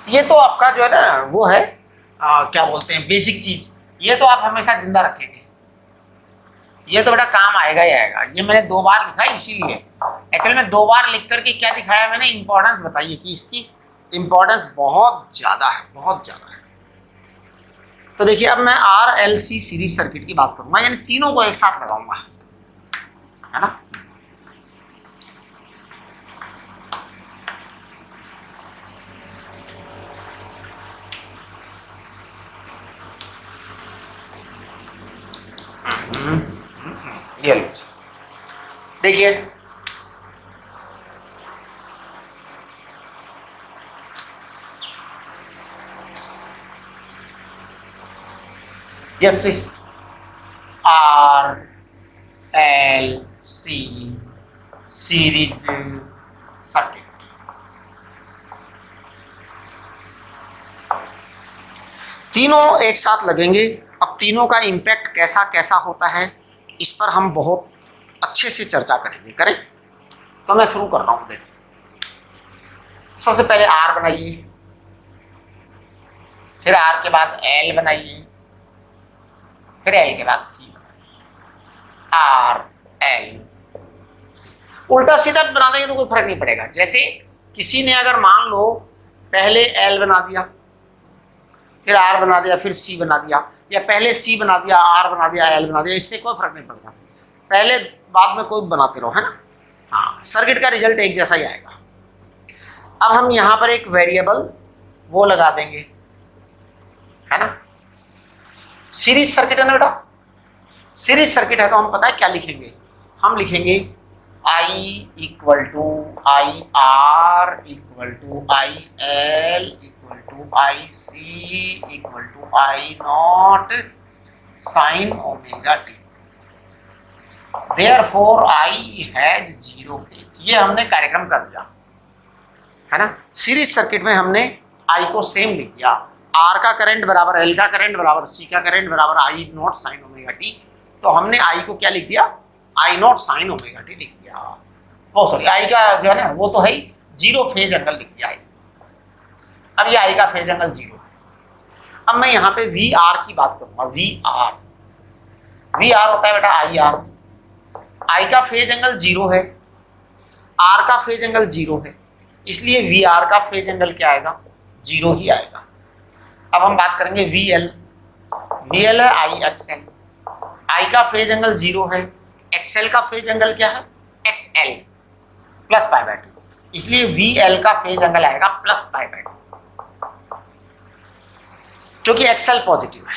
ये तो आपका जो है ना वो है क्या बोलते हैं बेसिक चीज, ये तो आप हमेशा जिंदा रखेंगे, ये तो बेटा काम आएगा ही आएगा। ये मैंने 2 बार लिखा है, इसीलिए एक्चुअली में 2 बार लिख करके क्या दिखाया मैंने, इंपॉर्टेंस बताइए कि इसकी इंपॉर्टेंस बहुत ज़्यादा है, बहुत ज़्यादा है। तो देखिए अब मैं RLC सीरीज सर्किट की बात करूंगा, यानी तीनों को एक साथ लगाऊंगा, है ना। ये देखिए yes this RLC series circuit, तीनों एक साथ लगेंगे। अब तीनों का इम्पैक्ट कैसा कैसा होता है इस पर हम बहुत अच्छे से चर्चा करेंगे, करें तो मैं शुरू कर रहा हूं। देखिए सबसे पहले R बनाइए, फिर R के बाद L बनाइए, फिर L के बाद C बनाइए, RLC। उल्टा सीधा बना देंगे तो कोई फर्क नहीं पड़ेगा। जैसे किसी ने अगर मान लो पहले L बना दिया, फिर R बना दिया, फिर C बना दिया, या पहले C बना दिया, R बना दिया, L बना दिया, इससे कोई फर्क नहीं पड़ता, पहले बाद में कोई बनाते रहो, है ना। हाँ सर्किट का रिजल्ट एक जैसा ही आएगा। अब हम यहाँ पर एक वेरिएबल वो लगा देंगे, है ना। सीरीज सर्किट है ना बेटा, सीरीज सर्किट है तो हम पता है क्या लिखेंगे, हम लिखेंगे I equal to I R equal to I L equal to I C equal to I naught sine omega T, therefore I has 0 phase. ये हमने कार्यक्रम कर दिया, है ना। सीरीज सर्किट में हमने I को सेम लिख दिया, R का करंट बराबर L का करंट बराबर C का करंट बराबर I naught sine omega T. तो हमने I को क्या लिख दिया, आई नॉट साइन ओमेगा टी लिख दिया। वो सॉरी आई का जो है ना वो तो है ही, जीरो फेज एंगल लिख दिया आई। अब ये आई का फेज एंगल जीरो है। अब मैं यहाँ पे वी आर की बात करूंगा। वी आर होता है बेटा आई आर। आई का फेज एंगल जीरो है, आर का फेज एंगल जीरो है, इसलिए वी आर का फेज एंगल क्या आएगा, जीरो ही आएगा। अब हम बात करेंगे वी एल। वी एल है आई एक्सएल। आई का फेज एंगल जीरो है, एक्सएल का फेज एंगल क्या है, एक्सएल प्लस पाई बाय 2, इसलिए वी एल का फेज एंगल आएगा प्लस पाई बाय 2, क्योंकि एक्सएल पॉजिटिव है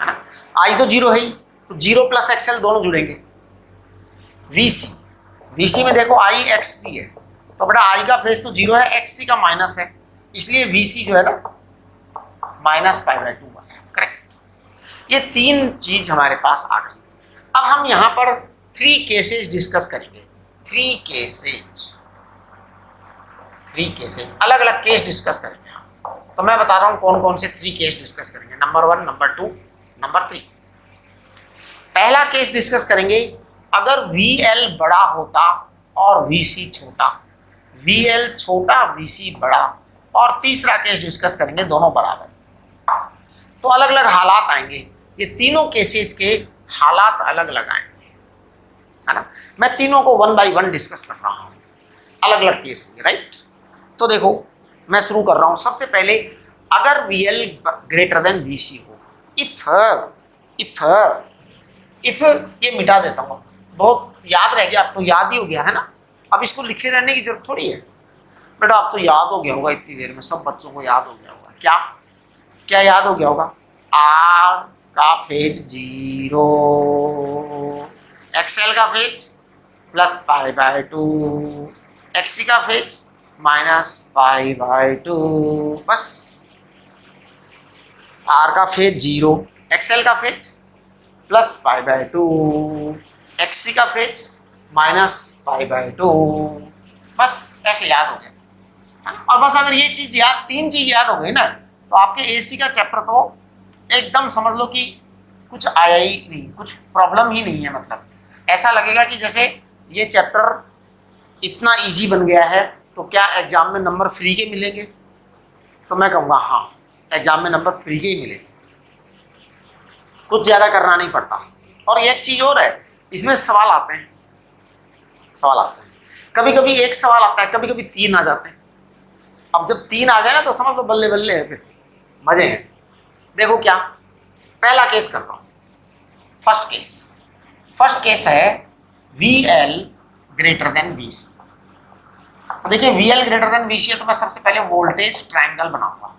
ना। आई तो जीरो है ही, तो जीरो प्लस एक्सएल दोनों जुड़ेंगे। वीसी, वीसी में देखो आई एक्स सी है, तो बेटा आई का फेज तो जीरो है, एक्स सी का माइनस है, इसलिए वीसी जो है ना माइनस पाई बाय 2 है। करेक्ट। ये तीन चीज हमारे पास आ गई। अब हम यहाँ पर 3 केसेस डिस्कस करेंगे। 3 केसेस अलग अलग केस डिस्कस करेंगे। तो मैं बता रहा हूँ कौन कौन से 3 केस डिस्कस करेंगे। Number 1, number 2, number 3। पहला केस डिस्कस करेंगे अगर VL बड़ा होता और VC छोटा, VL छोटा VC बड़ा। और तीसरा केस डिस्कस करेंगे दोनों बराबर। तो अलग अलग हालात आएंगे, ये तीनों केसेस के हालात अलग अलग आएंगे, है ना। मैं तीनों को 1 बाय 1 डिस्कस कर रहा हूँ, अलग अलग केस होंगे, राइट। तो देखो मैं शुरू कर रहा हूँ। सबसे पहले अगर VL ग्रेटर देन VC हो, इफ ये मिटा देता हूँ, बहुत याद रह गया, अब तो याद ही हो गया है ना। अब इसको लिखे रहने की जरूरत थोड़ी है बेटा, अब तो याद हो गया होगा इतनी देर में, सब बच्चों को याद हो गया होगा। क्या क्या याद हो गया होगा, आर का फेज जीरो, एक्सएल का phase plus pi by 2, XC का फेज माइनस पाई बाय 2, बस। आर का फेज जीरो, एक्सएल का phase plus pi by 2, XC का फेज माइनस पाई बाय 2, बस ऐसे याद हो गया। और बस अगर ये चीज याद, 3 चीज याद हो गई ना, तो आपके एसी का चैप्टर तो एकदम समझ लो कि कुछ आया ही नहीं, कुछ प्रॉब्लम ही नहीं है। मतलब ऐसा लगेगा कि जैसे ये चैप्टर इतना इजी बन गया है, तो क्या एग्जाम में नंबर फ्री के मिलेंगे? तो मैं कहूँगा हाँ, एग्जाम में नंबर फ्री के ही मिलेंगे, कुछ ज़्यादा करना नहीं पड़ता। और एक चीज़ और है, इसमें सवाल आते हैं, कभी कभी एक सवाल आता है, कभी कभी 3 आ जाते हैं। अब जब 3 आ गए ना, तो समझ लो बल्ले बल्ले है, फिर मजे हैं। देखो क्या, पहला केस कर रहा हूँ। फर्स्ट केस है VL ग्रेटर देन VC। तो देखिए VL ग्रेटर देन VC है, तो मैं सबसे पहले वोल्टेज ट्रायंगल बनाऊंगा।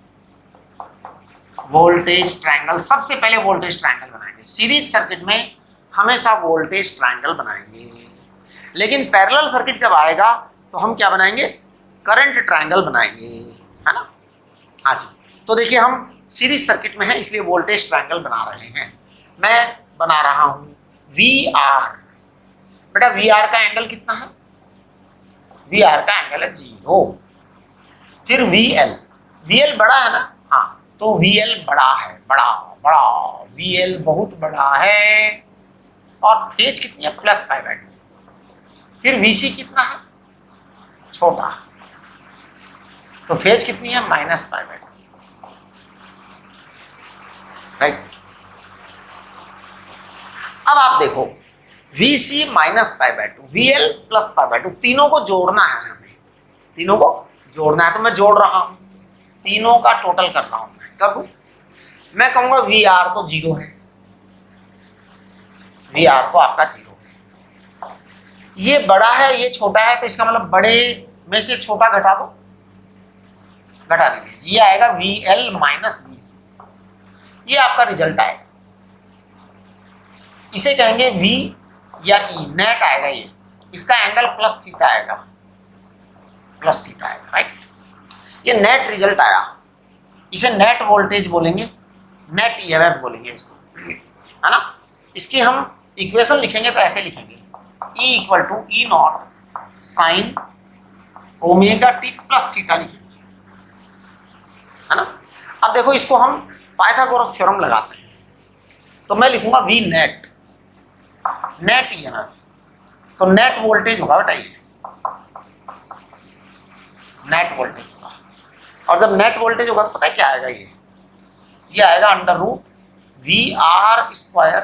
वोल्टेज ट्रायंगल, सबसे पहले वोल्टेज ट्रायंगल बनाएंगे। सीरीज सर्किट में हमेशा वोल्टेज ट्रायंगल बनाएंगे, लेकिन पैरेलल सर्किट जब आएगा तो हम क्या बनाएंगे, करंट ट्रायंगल बनाएंगे, है ना। हाँ जी। तो देखिए हम सीरीज सर्किट में है, इसलिए वोल्टेज ट्रायंगल बना रहे हैं। मैं बना रहा हूँ VR। बेटा VR का एंगल कितना है, VR का एंगल है 0। फिर VL बड़ा है ना, हाँ, तो VL बड़ा है, बड़ा VL बहुत बड़ा है। और फेज कितनी है, प्लस पाई बाय 2। फिर VC कितना है, छोटा, तो फेज कितनी है, माइनस पाई बाय 2, राइट। अब आप देखो VC minus pi by 2, VL plus pi by 2, तीनों को जोड़ना है हमें, तीनों को जोड़ना है। तो मैं जोड़ रहा हूं, तीनों का टोटल कर रहा हूं। मैं कर दूं, मैं कहूंगा VR तो 0 है, VR तो आपका 0 है। ये बड़ा है, ये छोटा है, तो इसका मतलब बड़े में से छोटा घटा दो, घटा दीजिए, ये आएगा VL माइनस VC। ये आपका रिजल्ट आएगा। इसे कहेंगे V या E, नेट आएगा ये, इसका एंगल प्लस थीटा आएगा, राइट। ये नेट रिजल्ट आया, इसे नेट वोल्टेज बोलेंगे, नेट EMF बोलेंगे इसको, है ना। इसकी हम इक्वेशन लिखेंगे तो ऐसे लिखेंगे, E equal to E0 sine omega T plus theta लिखेंगे, है ना। अब देखो इसको हम पाइथागोरस थ्योरम लगाते हैं, तो मैं लिखूंगा V नेट नेट ईएमएफ, तो नेट वोल्टेज होगा बेटा ये, नेट वोल्टेज होगा। और जब नेट वोल्टेज होगा तो पता है क्या आएगा, ये आएगा under root V R square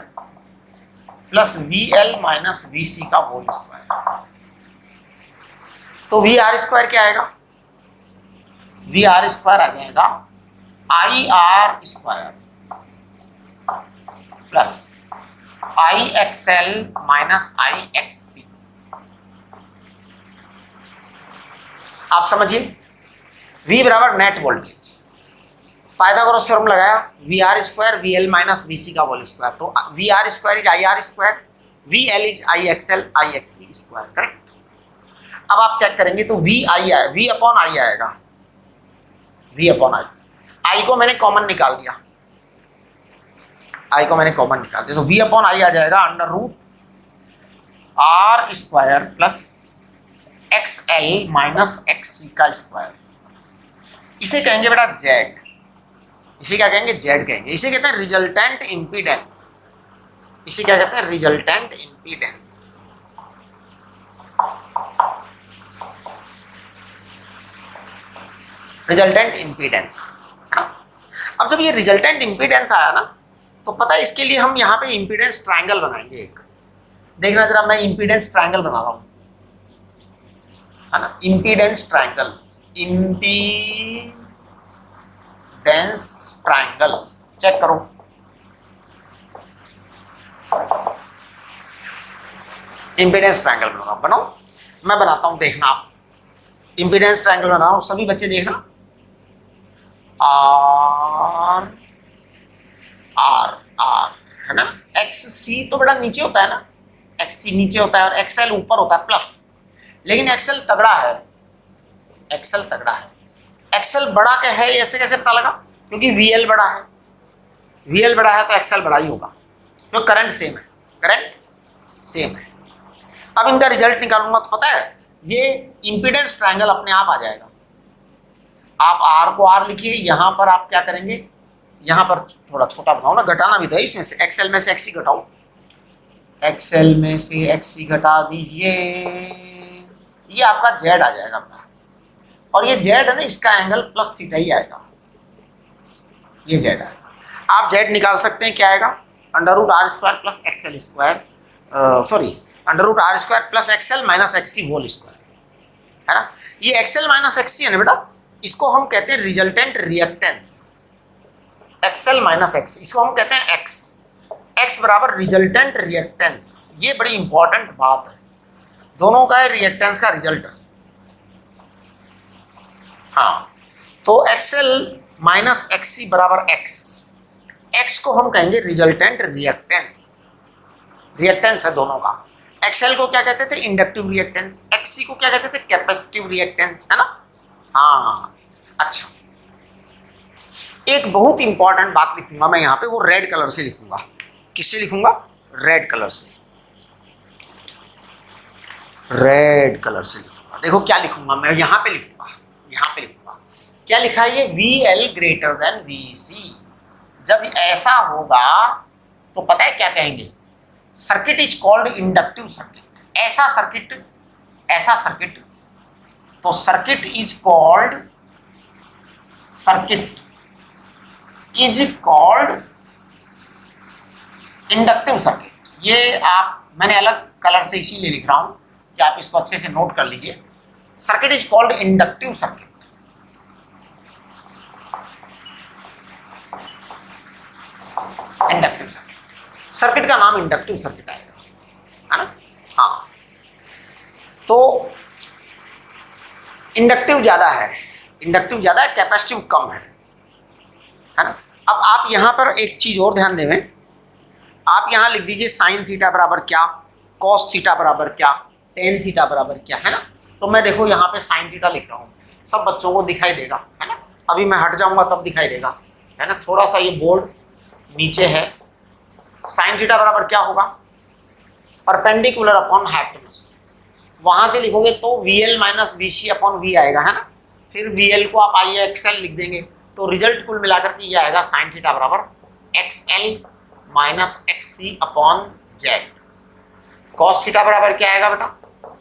plus V L minus V C का होल स्क्वायर। तो वी आर स्क्वायर क्या आएगा, वी आर स्क्वायर आ जाएगा I R square plus I X L minus I X C. आप समझिए, V बराबर net voltage, Pythagoras theorem लगाया, V R square V L minus V C का होल स्क्वायर, तो V R square is I R square, V L is I X L I X C square, correct. अब आप check करेंगे तो we आई आए, we upon I आएगा, we upon I को मैंने कॉमन निकाल दिया, आई को मैंने कॉमन निकाल दिया, तो वी अपॉन आई आ जाएगा under root R square plus X L minus X C का स्क्वायर। इसे कहेंगे बेटा जेड, इसे क्या कहेंगे, जेड कहेंगे। इसे कहते हैं रिजल्टेंट इंपीडेंस, इसे क्या कहते हैं, रिजल्टेंट इंपीडेंस। Resultant impedance. अब जब ये रिजल्टेंट इंपीडेंस आया ना, तो पता है इसके लिए हम यहाँ पे इंपीडेंस ट्रायंगल बनाएंगे एक। देखना जरा, मैं इंपीडेंस ट्रायंगल बना रहा हूँ, है ना, impedance triangle, impedance triangle, check करो। इंपीडेंस ट्रायंगल बनाओ, मैं बनाता हूँ, देखना आप। इंपीडेंस ट्रायंगल बना रहा हूँ, सभी बच्चे देखना। आर आर आर है ना, एक्स सी तो बेटा नीचे होता है ना, एक्स सी नीचे होता है और एक्सएल ऊपर होता है प्लस, लेकिन एक्सएल तगड़ा है, एक्सएल तगड़ा है। एक्सएल बड़ा क्या है ऐसे कैसे पता लगा, क्योंकि वीएल बड़ा है, वीएल बड़ा है तो एक्सएल बड़ा ही होगा, तो करंट सेम है, करंट सेम है। अब इनका रिजल्ट निकालूंगा तो पता है ये इंपीडेंस ट्रायंगल अपने आप आ जाएगा। आप आर को आर लिखिए, यहाँ पर आप क्या करेंगे, यहाँ पर थोड़ा छोटा बनाओ ना, घटाना भी था इसमें से, एक्सएल में से एक्सी घटाओ, एक्सएल में से एक्सी घटा दीजिए, ये आपका जेड आ जाएगा अपना। और ये जेड है ना, इसका एंगल प्लस थीटा ही आएगा, ये जेड आएगा। आप जेड निकाल सकते हैं, क्या आएगा, under root R square plus XL square, sorry under root R square plus XL minus XC whole square, है ना। ये एक्सएल माइनस एक्सी है ना बेटा, इसको हम कहते हैं resultant reactance, XL minus x, इसको हम कहते हैं एक्स, एक्स बराबर रिजल्टेंट रिएक्टेंस। ये बड़ी इंपॉर्टेंट बात है, दोनों का रिएक्टेंस का रिजल्ट है। हाँ, तो एक्सएल माइनस एक्सी बराबर एक्स, एक्स को हम कहेंगे रिजल्टेंट रिएक्टेंस, रिएक्टेंस है दोनों का। एक्सएल को क्या कहते थे, इंडक्टिव रिएक्टेंस, एक्सी को क्या कहते थे, कैपेसिटिव रिएक्टेंस, है ना। हाँ अच्छा, एक बहुत इंपॉर्टेंट बात लिखूंगा मैं यहाँ पे, वो रेड कलर से लिखूंगा। किससे लिखूंगा, रेड कलर से, रेड कलर से लिखूंगा। देखो क्या लिखूंगा मैं, यहाँ पे लिखूंगा, यहाँ पे लिखूंगा, क्या लिखा है ये, V L greater than V C. जब ऐसा होगा तो पता है क्या कहेंगे, circuit is called inductive circuit. ऐसा सर्किट, ऐसा सर्किट, तो circuit is called, circuit is called inductive circuit. ये आप, मैंने अलग कलर से इसीलिए लिख रहा हूं कि आप इसको अच्छे से नोट कर लीजिए। Circuit is called inductive circuit, inductive circuit, circuit का नाम इंडक्टिव सर्किट आएगा, है ना। हाँ, तो इंडक्टिव ज्यादा है, इंडक्टिव ज्यादा है, कैपेसिटिव कम है ना। अब आप यहाँ पर एक चीज और ध्यान देवें, आप यहाँ लिख दीजिए साइन थीटा बराबर क्या, कॉस थीटा बराबर क्या, टेन थीटा बराबर क्या, है ना। तो मैं देखो यहाँ पे साइन थीटा लिख रहा हूँ, सब बच्चों को दिखाई देगा, है ना। अभी मैं हट जाऊंगा तब दिखाई देगा, है ना। थोड़ा सा ये बोर्ड नीचे है। साइन थीटा बराबर क्या होगा, परपेंडिकुलर अपॉन हाइपोटेन्यूज। वहां से लिखोगे तो V L minus V C upon V आएगा, है ना। फिर वी एल को आप आई एक्स एल लिख देंगे, तो रिजल्ट कुल मिलाकर के ये आएगा साइन थीटा बराबर X L minus X C upon Z. Cos theta बराबर क्या आएगा बेटा,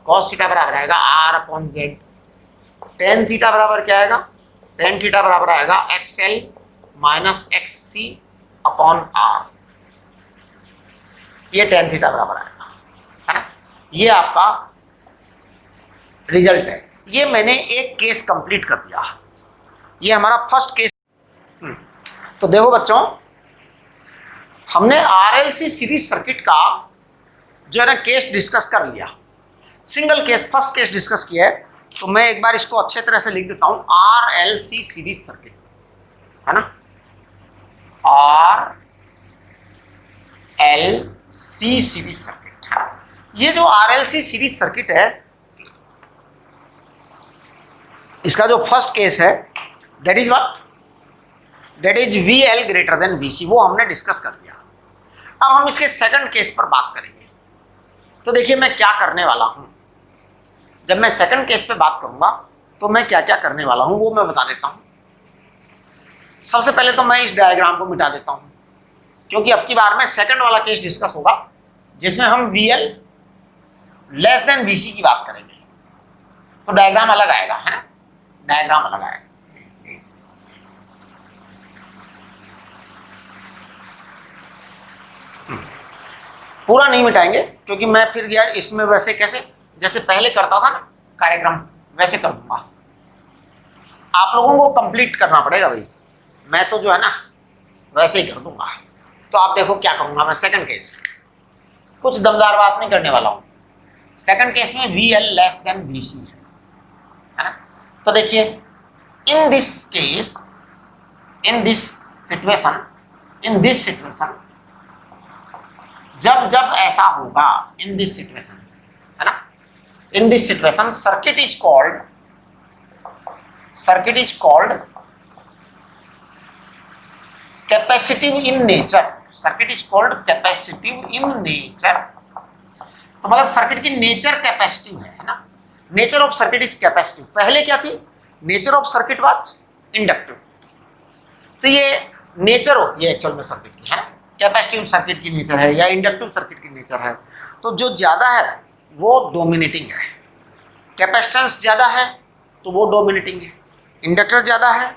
कॉस थीटा बराबर आएगा R upon Z. Tan theta बराबर क्या आएगा, टेन थीटा बराबर आएगा X L minus X C upon R. ये टेन थीटा बराबर आएगा, है ना। ये आपका रिजल्ट है। ये मैंने एक केस कंप्लीट कर दिया, ये हमारा फर्स्ट केस। तो देखो बच्चों, हमने आरएलसी सीरीज सर्किट का जो है ना केस डिस्कस कर लिया, single case first case discuss किया है। तो मैं एक बार इसको अच्छे तरह से लिख देता हूं, आरएलसी सीरीज सर्किट, है ना, आरएलसी सीरीज सर्किट। ये जो आरएलसी सीरीज सर्किट है, इसका जो फर्स्ट केस है that is what, that is V L greater than V C, वो हमने डिस्कस कर लिया। अब हम इसके सेकंड केस पर बात करेंगे। तो देखिए मैं क्या करने वाला हूं, जब मैं सेकंड केस पे बात करूंगा तो मैं क्या क्या करने वाला हूं वो मैं बता देता हूं। सबसे पहले तो मैं इस डायग्राम को मिटा देता हूं, क्योंकि अब की बार में सेकंड वाला केस डिस्कस होगा जिसमें हम V L less than V C की बात करेंगे। तो डायग्राम अलग आएगा, है ना, डायग्राम अलग आएगा। पूरा नहीं मिटाएंगे, क्योंकि मैं फिर गया इसमें वैसे कैसे जैसे पहले करता था ना कार्यक्रम, वैसे कर दूंगा। आप लोगों को कंप्लीट करना पड़ेगा भाई, मैं तो जो है ना वैसे ही कर दूंगा। तो आप देखो क्या करूंगा मैं। सेकंड केस कुछ दमदार बात नहीं करने वाला हूं। सेकंड केस में V L less than V C है ना। तो देखिए in this case, in this situation जब जब ऐसा होगा, इन दिस सिचुएशन, है ना, in this situation circuit is called capacitive in nature. Circuit is called capacitive in nature. तो मतलब सर्किट की नेचर कैपेसिटिव है ना। Nature of circuit is capacitive. पहले क्या थी, nature of circuit was inductive. तो ये नेचर होती है एक्चुअल में सर्किट की, है ना। कैपेसिटिव सर्किट की नेचर है या इंडक्टिव सर्किट की नेचर है। तो जो ज़्यादा है वो डोमिनेटिंग है, कैपेसिटेंस ज़्यादा है तो वो डोमिनेटिंग है, इंडक्टर ज़्यादा है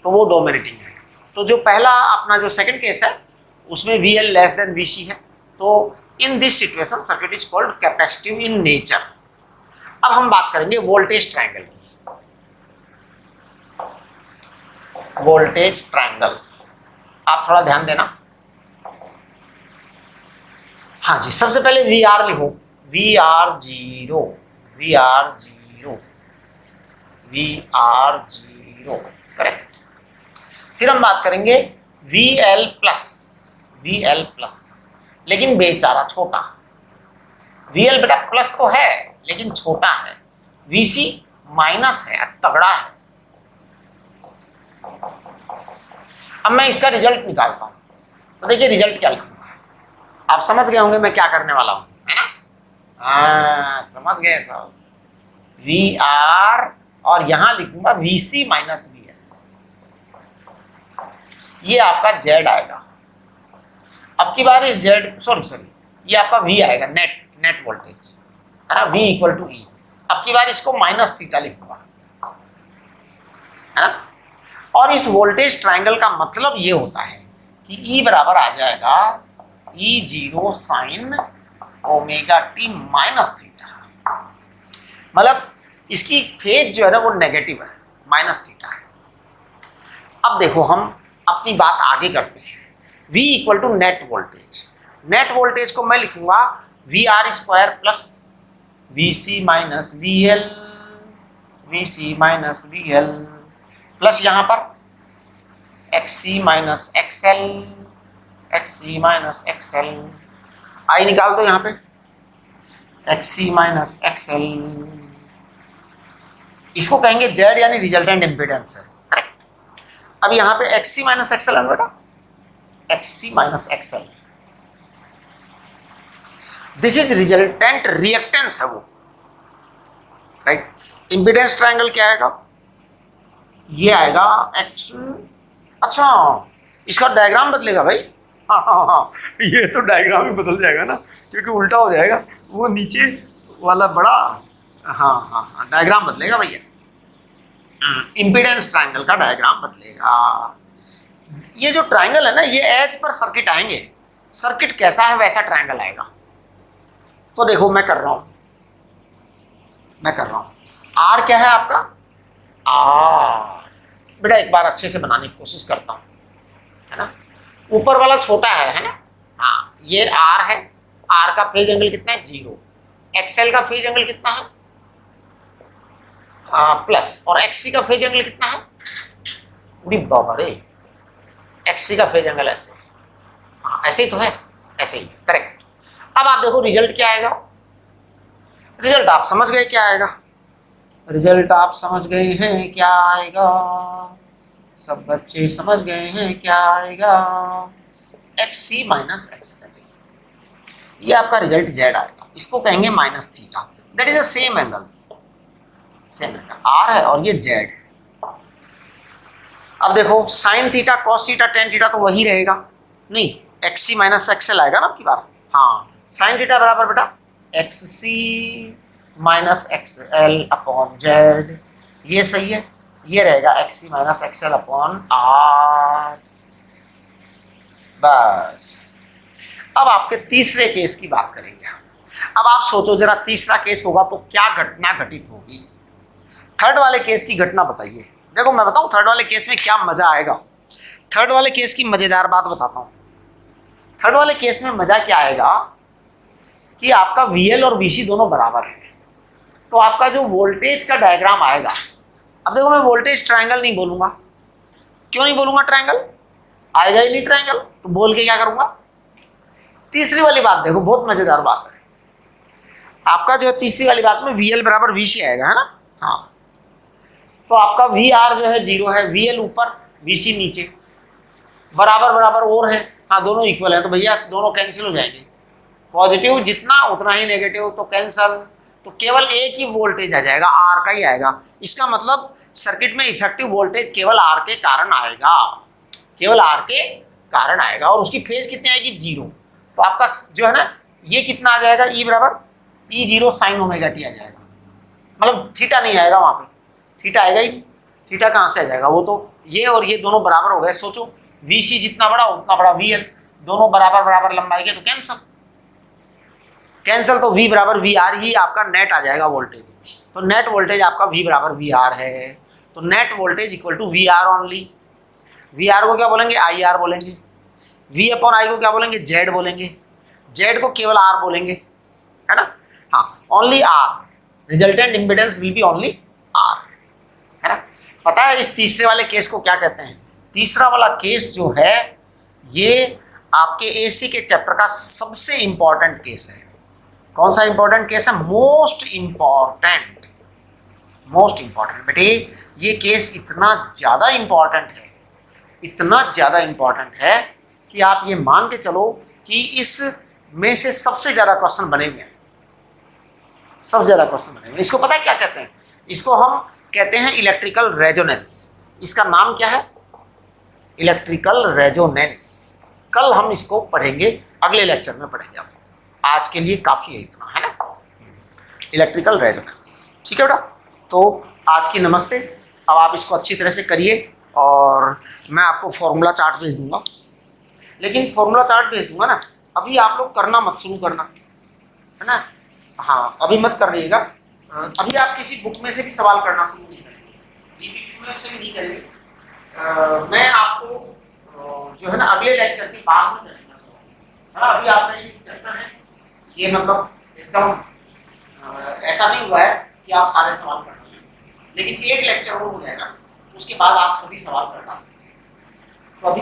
तो वो डोमिनेटिंग है। तो जो पहला अपना जो सेकंड केस है उसमें V L less than V C है। तो in this situation circuit is called capacitive in nature. अब हम बात करेंगे वोल्टेज ट्रायंगल की। वोल्टेज ट्रायंगल आप थोड़ा ध्यान देना। हाँ जी, सबसे पहले वी आर लिखो, V R zero, V R zero, V R zero, correct. फिर हम बात करेंगे V L plus, V L plus, लेकिन बेचारा छोटा। वी एल बेटा प्लस तो है लेकिन छोटा है। वी सी माइनस है, तगड़ा है। अब मैं इसका रिजल्ट निकालता हूं। तो देखिए रिजल्ट क्या लिखूंगा, आप समझ गए होंगे मैं क्या करने वाला हूं, है ना। हाँ समझ गए सब। वी आर और यहां लिखूंगा V C minus V L. ये आपका जेड आएगा। अब की बार इस जेड सॉरी ये आपका वी आएगा, नेट वोल्टेज, है ना, वी इक्वल टू ई। अब की बार इसको माइनस थीटा लिखूंगा, है ना। और इस वोल्टेज ट्रायंगल का मतलब ये होता है कि ई बराबर आ जाएगा E zero sine omega T minus theta. मतलब इसकी फेज जो है ना वो नेगेटिव है, माइनस थीटा है। अब देखो हम अपनी बात आगे करते हैं। V equal to net voltage, net voltage को मैं लिखूंगा V R square plus V C minus V L, V C minus V L, plus यहां पर X C minus X L, X C minus X L. I निकाल दो यहां पे, X C minus X L. इसको कहेंगे Z यानी resultant impedance है, करेक्ट। अब यहां पे X C minus X L है बेटा, X C minus X L, this is resultant reactance है वो, राइट। इंपीडेंस ट्रायंगल क्या आएगा, ये आएगा एक्स। अच्छा इसका डायग्राम बदलेगा भाई, हाँ हाँ हाँ, ये तो डायग्राम ही बदल जाएगा ना, क्योंकि उल्टा हो जाएगा वो नीचे वाला बड़ा। हाँ हाँ हाँ, डायग्राम बदलेगा भैया, इम्पीडेंस ट्रायंगल का डायग्राम बदलेगा। ये जो ट्रायंगल है ना, ये एज पर सर्किट आएंगे, सर्किट कैसा है वैसा ट्रायंगल आएगा। तो देखो मैं कर रहा हूं आर क्या है आपका, आर बेटा एक बार अच्छे से बनाने की कोशिश करता हूं, है ना। ऊपर वाला छोटा है ना, हाँ ये आर है, आर का फेज एंगल कितना है 0, एक्सएल का फेज एंगल कितना है प्लस, और एक्सी का फेज एंगल कितना है, बाबा रे, एक्सी का फेज एंगल ऐसे, हाँ ऐसे ही तो है, ऐसे ही करेक्ट। अब आप देखो रिजल्ट क्या आएगा, रिजल्ट आप समझ गए क्या आएगा, रिजल्ट आप समझ गए हैं क्या आएगा, सब बच्चे समझ गए हैं क्या आएगा, XC माइनस XL, ये आपका रिजल्ट Z आएगा, इसको कहेंगे minus theta, that is the same angle R है और ये Z है। अब देखो sine theta cos theta tan theta तो वही रहेगा, नहीं XC माइनस XL आएगा ना आपकी बार, हाँ साइन थीटा बराबर बेटा XC minus XL upon Z, ये सही है, ये रहेगा XC minus XL upon R। बस अब आपके तीसरे केस की बात करेंगे हम। अब आप सोचो जरा तीसरा केस होगा तो क्या घटना घटित होगी, थर्ड वाले केस की घटना बताइए। देखो मैं बताऊं थर्ड वाले केस में क्या मजा आएगा, थर्ड वाले केस की मजेदार बात बताता हूं। थर्ड वाले केस में मजा क्या आएगा कि आपका VL और VC दोनों बराबर है, तो आपका जो वोल्टेज का डायग्राम आएगा, अब देखो मैं वोल्टेज ट्रायंगल नहीं बोलूंगा, क्यों नहीं बोलूंगा, ट्रायंगल आएगा ही नहीं ट्रायंगल, तो बोल के क्या करूंगा। तीसरी वाली बात देखो बहुत मजेदार बात है, आपका जो है तीसरी वाली बात में VL बराबर VC आएगा, है ना, हाँ तो आपका VR जो है 0 है, VL ऊपर VC नीचे, बराबर बराबर और है, हाँ दोनों इक्वल है, तो भैया दोनों कैंसिल हो जाएंगे, पॉजिटिव जितना उतना ही नेगेटिव, तो कैंसल, तो केवल एक ही वोल्टेज आ जाएगा, R का ही आएगा। इसका मतलब सर्किट में इफेक्टिव वोल्टेज केवल R के कारण आएगा, केवल R के कारण आएगा, और उसकी फेज कितनी आएगी 0, तो आपका जो है ना ये कितना आ जाएगा, E बराबर E0 साइन ओमेगा टी आ जाएगा, मतलब थीटा नहीं आएगा वहाँ पे, थीटा आएगा ही, थीटा कहाँ से आ जाएगा, वो तो ये और ये दोनों बराबर हो गए। सोचो VC जितना बड़ा उतना बड़ा VL, दोनों बराबर बराबर लंबाई के, तो कैंसल कैंसल, तो V बराबर VR ही आपका नेट आ जाएगा वोल्टेज, तो नेट वोल्टेज आपका V बराबर VR है, तो net voltage equal to VR only. VR को क्या बोलेंगे, IR बोलेंगे, V अपॉन I को क्या बोलेंगे, Z बोलेंगे, Z को केवल R बोलेंगे, है ना, हाँ only R, resultant impedance will be only R, है ना। पता है इस तीसरे वाले केस को क्या कहते हैं, तीसरा वाला केस जो है ये आपके AC के चैप्टर का सबसे इंपॉर्टेंट केस है। कौन सा इंपॉर्टेंट केस है, मोस्ट इंपॉर्टेंट बेटे, ये केस इतना ज़्यादा इंपॉर्टेंट है, इतना ज़्यादा इंपॉर्टेंट है कि आप ये मान के चलो कि इस में से सबसे ज़्यादा क्वेश्चन बने हुए हैं, सबसे ज़्यादा क्वेश्चन बने हुए हैं। इसको पता है क्या कहते हैं, इसको हम कहते हैं इलेक्ट्रिकल रेजोनेंस, इसका नाम क्या है, इलेक्ट्रिकल रेजोनेंस। कल हम इसको पढ़ेंगे, अगले लेक्चर में पढ़ेंगे आप, आज के लिए काफ़ी है इतना, है ना, इलेक्ट्रिकल रेजोनेंस, ठीक है बेटा। तो आज की नमस्ते, अब आप इसको अच्छी तरह से करिए, और मैं आपको फॉर्मूला चार्ट भेज दूंगा, लेकिन फॉर्मूला चार्ट भेज दूंगा ना, अभी आप लोग करना मत शुरू करना, है ना, हाँ अभी मत कर रहिएगा, अभी आप किसी बुक में से भी सवाल करना शुरू नहीं करेंगे, में से भी नहीं करेंगे, मैं आपको जो है ना अगले लेक्चर के बाद में करेंगे सवाल, है ना। अभी आपका ये चैप्टर है, ये मतलब एकदम ऐसा नहीं हुआ है कि आप सारे सवाल कर लेंगे, लेकिन एक लेक्चर और हो जाएगा, उसके बाद आप सभी सवाल करना, तो अभी